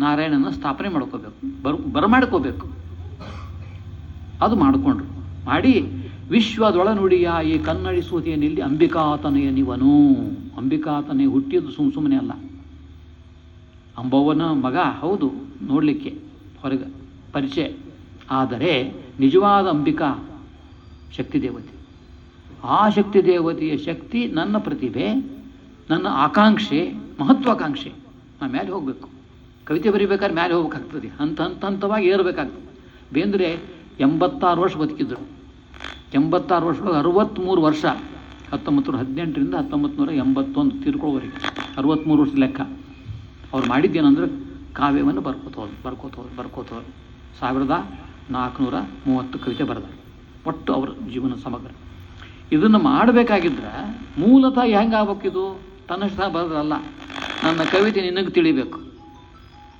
ನಾರಾಯಣನ ಸ್ಥಾಪನೆ ಮಾಡ್ಕೋಬೇಕು, ಬರಮಾಡ್ಕೋಬೇಕು. ಅದು ಮಾಡಿಕೊಂಡ್ರು. ಮಾಡಿ ವಿಶ್ವದೊಳನುಡಿಯ ಈ ಕನ್ನಡಿಸುವುದೇನಿಲ್ಲಿ ಅಂಬಿಕಾತನೆಯ ನಿವನು. ಅಂಬಿಕಾತನೇ ಹುಟ್ಟಿದ್ದು ಸುಮ್ಮನೆ ಅಲ್ಲ. ಅಂಬವ್ವನ ಮಗ, ಹೌದು, ನೋಡಲಿಕ್ಕೆ ಹೊರಗೆ ಪರಿಚಯ. ಆದರೆ ನಿಜವಾದ ಅಂಬಿಕಾ ಶಕ್ತಿ ದೇವತೆ. ಆ ಶಕ್ತಿ ದೇವತೆಯ ಶಕ್ತಿ ನನ್ನ ಪ್ರತಿಭೆ, ನನ್ನ ಆಕಾಂಕ್ಷೆ, ಮಹತ್ವಾಕಾಂಕ್ಷೆ. ನಾನು ಮೇಲೆ ಹೋಗಬೇಕು. ಕವಿತೆ ಬರೀಬೇಕಾದ್ರೆ ಮೇಲೆ ಹೋಗ್ಬೇಕಾಗ್ತದೆ, ಹಂತವಾಗಿ ಏರಬೇಕಾಗ್ತದೆ. ಬೇಂದ್ರೆ 86 ವರ್ಷ ಬದುಕಿದ್ರು. 86 ವರ್ಷದೊಳಗೆ 63 ವರ್ಷ, 1918ರಿಂದ 1981 ತೀರ್ಕೊಳ್ಳೋವರೆಗೆ 63 ವರ್ಷದ ಲೆಕ್ಕ. ಅವ್ರು ಮಾಡಿದ್ದೇನೆಂದ್ರೆ ಕಾವ್ಯವನ್ನು ಬರ್ಕೋತವ್ರು 1430 ಕವಿತೆ ಬರೆದ. ಒಟ್ಟು ಅವರ ಜೀವನ ಸಮಗ್ರ. ಇದನ್ನು ಮಾಡಬೇಕಾಗಿದ್ರೆ ಮೂಲತಃ ಹೆಂಗೆ ಆಗ್ಬೇಕಿದು? ತನ್ನಷ್ಟ ಬರೋದಲ್ಲ. ನನ್ನ ಕವಿತೆ ನಿನಗೆ ತಿಳಿಬೇಕು.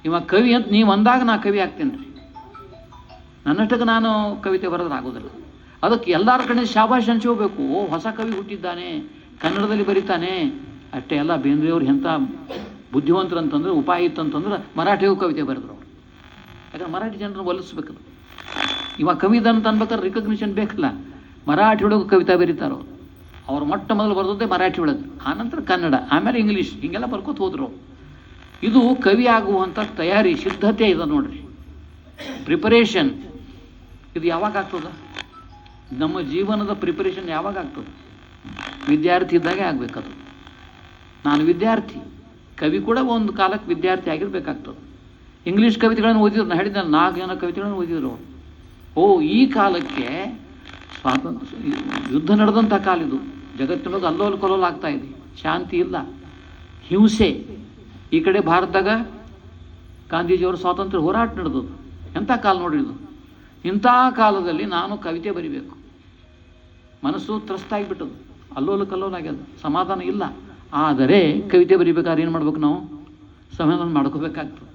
ಇವಾಗ ಕವಿ ಅಂತ ನೀವು ಅಂದಾಗ ನಾ ಕವಿ ಆಗ್ತೇನೆ ರೀ. ನನ್ನಷ್ಟಕ್ಕೆ ನಾನು ಕವಿತೆ ಬರೋದಾಗೋದಿಲ್ಲ. ಅದಕ್ಕೆ ಎಲ್ಲರ ಕಡೆ ಶಾಬಾಷ್ ಹಂಚ್ಕೋಬೇಕು. ಹೊಸ ಕವಿ ಹುಟ್ಟಿದ್ದಾನೆ, ಕನ್ನಡದಲ್ಲಿ ಬರೀತಾನೆ ಅಷ್ಟೇ ಅಲ್ಲ. ಬೇಂದ್ರೆಯವ್ರು ಎಂಥ ಬುದ್ಧಿವಂತರು ಅಂತಂದ್ರೆ, ಉಪಾಯ ಇತ್ತಂತಂದ್ರೆ ಮರಾಠಿಗೂ ಕವಿತೆ ಬರೆದ್ರು ಅವರು. ಯಾಕಂದ್ರೆ ಮರಾಠಿ ಜನರನ್ನು ಒಲಿಸ್ಬೇಕದು. ಇವಾಗ ಕವಿದ ಅಂತ ಅನ್ಬೇಕಾದ್ರೆ ರಿಕಗ್ನಿಷನ್ ಬೇಕಲ್ಲ. ಮರಾಠಿ ಒಳಗೂ ಕವಿತಾ ಬರೀತಾರೋ. ಅವ್ರು ಮೊಟ್ಟ ಮೊದಲು ಬರೆದದ್ದೇ ಮರಾಠಿ ಒಳಗೆ, ಆನಂತರ ಕನ್ನಡ, ಆಮೇಲೆ ಇಂಗ್ಲೀಷ್, ಹಿಂಗೆಲ್ಲ ಬರ್ಕೋತ ಹೋದ್ರು. ಇದು ಕವಿ ಆಗುವಂಥ ತಯಾರಿ, ಸಿದ್ಧತೆ ಇದೆ ನೋಡ್ರಿ, ಪ್ರಿಪರೇಷನ್. ಇದು ಯಾವಾಗ ಆಗ್ತದ? ನಮ್ಮ ಜೀವನದ ಪ್ರಿಪರೇಷನ್ ಯಾವಾಗ ಆಗ್ತದೆ? ವಿದ್ಯಾರ್ಥಿ ಇದ್ದಾಗೆ ಆಗಬೇಕದು. ನಾನು ವಿದ್ಯಾರ್ಥಿ, ಕವಿ ಕೂಡ ಒಂದು ಕಾಲಕ್ಕೆ ವಿದ್ಯಾರ್ಥಿ ಆಗಿರ್ಬೇಕಾಗ್ತದೆ. ಇಂಗ್ಲೀಷ್ ಕವಿತೆಗಳನ್ನು ಓದಿದ್ರು, ನಾನು ಹೇಳಿದ್ದೆ 4 ಜನ ಕವಿತೆಗಳನ್ನು ಓದಿದ್ರು ಅವರು. ಈ ಕಾಲಕ್ಕೆ ಸ್ವಾತಂತ್ರ್ಯ, ಯುದ್ಧ ನಡೆದಂಥ ಕಾಲ ಇದು. ಜಗತ್ತಿನೊಳಗೆ ಅಲ್ಲೋಲ ಕೊಲ್ಲೋಲ ಆಗ್ತಾ ಇದೆ, ಶಾಂತಿ ಇಲ್ಲ, ಹಿಂಸೆ. ಈ ಕಡೆ ಭಾರತದಾಗ ಗಾಂಧೀಜಿಯವರ ಸ್ವಾತಂತ್ರ್ಯ ಹೋರಾಟ ನಡೆದದು. ಎಂಥ ಕಾಲ ನೋಡಿದ್ದು. ಇಂಥ ಕಾಲದಲ್ಲಿ ನಾನು ಕವಿತೆ ಬರಿಬೇಕು. ಮನಸ್ಸು ತ್ರಸ್ತಾಗಿಬಿಟ್ಟದು, ಅಲ್ಲೋಲ ಕಲ್ಲೋಲ ಆಗ್ಯದ, ಸಮಾಧಾನ ಇಲ್ಲ. ಆದರೆ ಕವಿತೆ ಬರಿಬೇಕಾದ್ರೆ ಏನು ಮಾಡ್ಬೇಕು? ನಾವು ಸಮಾಧಾನ ಮಾಡ್ಕೋಬೇಕಾಗ್ತದೆ.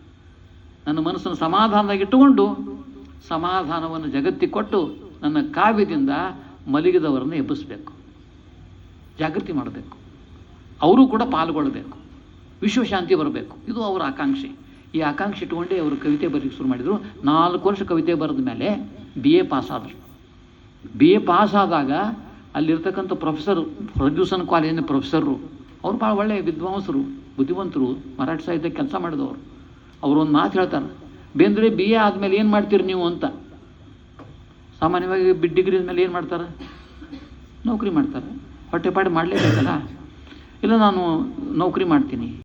ನನ್ನ ಮನಸ್ಸನ್ನು ಸಮಾಧಾನದಾಗ ಇಟ್ಟುಕೊಂಡು ಸಮಾಧಾನವನ್ನು ಜಗತ್ತಿಗೆ ಕೊಟ್ಟು ನನ್ನ ಕಾವ್ಯದಿಂದ ಮಲಗಿದವರನ್ನು ಎಬ್ಬಿಸಬೇಕು, ಜಾಗೃತಿ ಮಾಡಬೇಕು. ಅವರು ಕೂಡ ಪಾಲ್ಗೊಳ್ಳಬೇಕು, ವಿಶ್ವಶಾಂತಿ ಬರಬೇಕು. ಇದು ಅವರ ಆಕಾಂಕ್ಷೆ. ಈ ಆಕಾಂಕ್ಷೆ ಇಟ್ಟುಕೊಂಡೇ ಅವರು ಕವಿತೆ ಬರೀಕ್ಕೆ ಶುರು ಮಾಡಿದರು. 4 ವರ್ಷ ಕವಿತೆ ಬರೆದ ಮೇಲೆ BA ಪಾಸ್ ಆದರು. BA ಪಾಸ್ ಆದಾಗ ಅಲ್ಲಿರ್ತಕ್ಕಂಥ ಪ್ರೊಫೆಸರ್, ಫರ್ಗ್ಯೂಸನ್ ಕಾಲೇಜಿನ ಪ್ರೊಫೆಸರು, ಅವ್ರು ಭಾಳ ಒಳ್ಳೆಯ ವಿದ್ವಾಂಸರು, ಬುದ್ಧಿವಂತರು, ಮರಾಠಿ ಸಾಹಿತ್ಯ ಕೆಲಸ ಮಾಡಿದವರು. ಅವರು ಒಂದು ಮಾತು ಹೇಳ್ತಾರೆ, ಬೇಂದ್ರೆ BA ಆದಮೇಲೆ ಏನು ಮಾಡ್ತೀರಿ ನೀವು ಅಂತ. ಸಾಮಾನ್ಯವಾಗಿ ಡಿಗ್ರಿ ಮೇಲೆ ಏನು ಮಾಡ್ತಾರೆ? ನೌಕರಿ ಮಾಡ್ತಾರೆ. ಹೊಟ್ಟೆಪಾಡು ಮಾಡಲೇಬೇಕಲ್ಲ. ಇಲ್ಲ, ನಾನು ನೌಕರಿ ಮಾಡ್ತೀನಿ.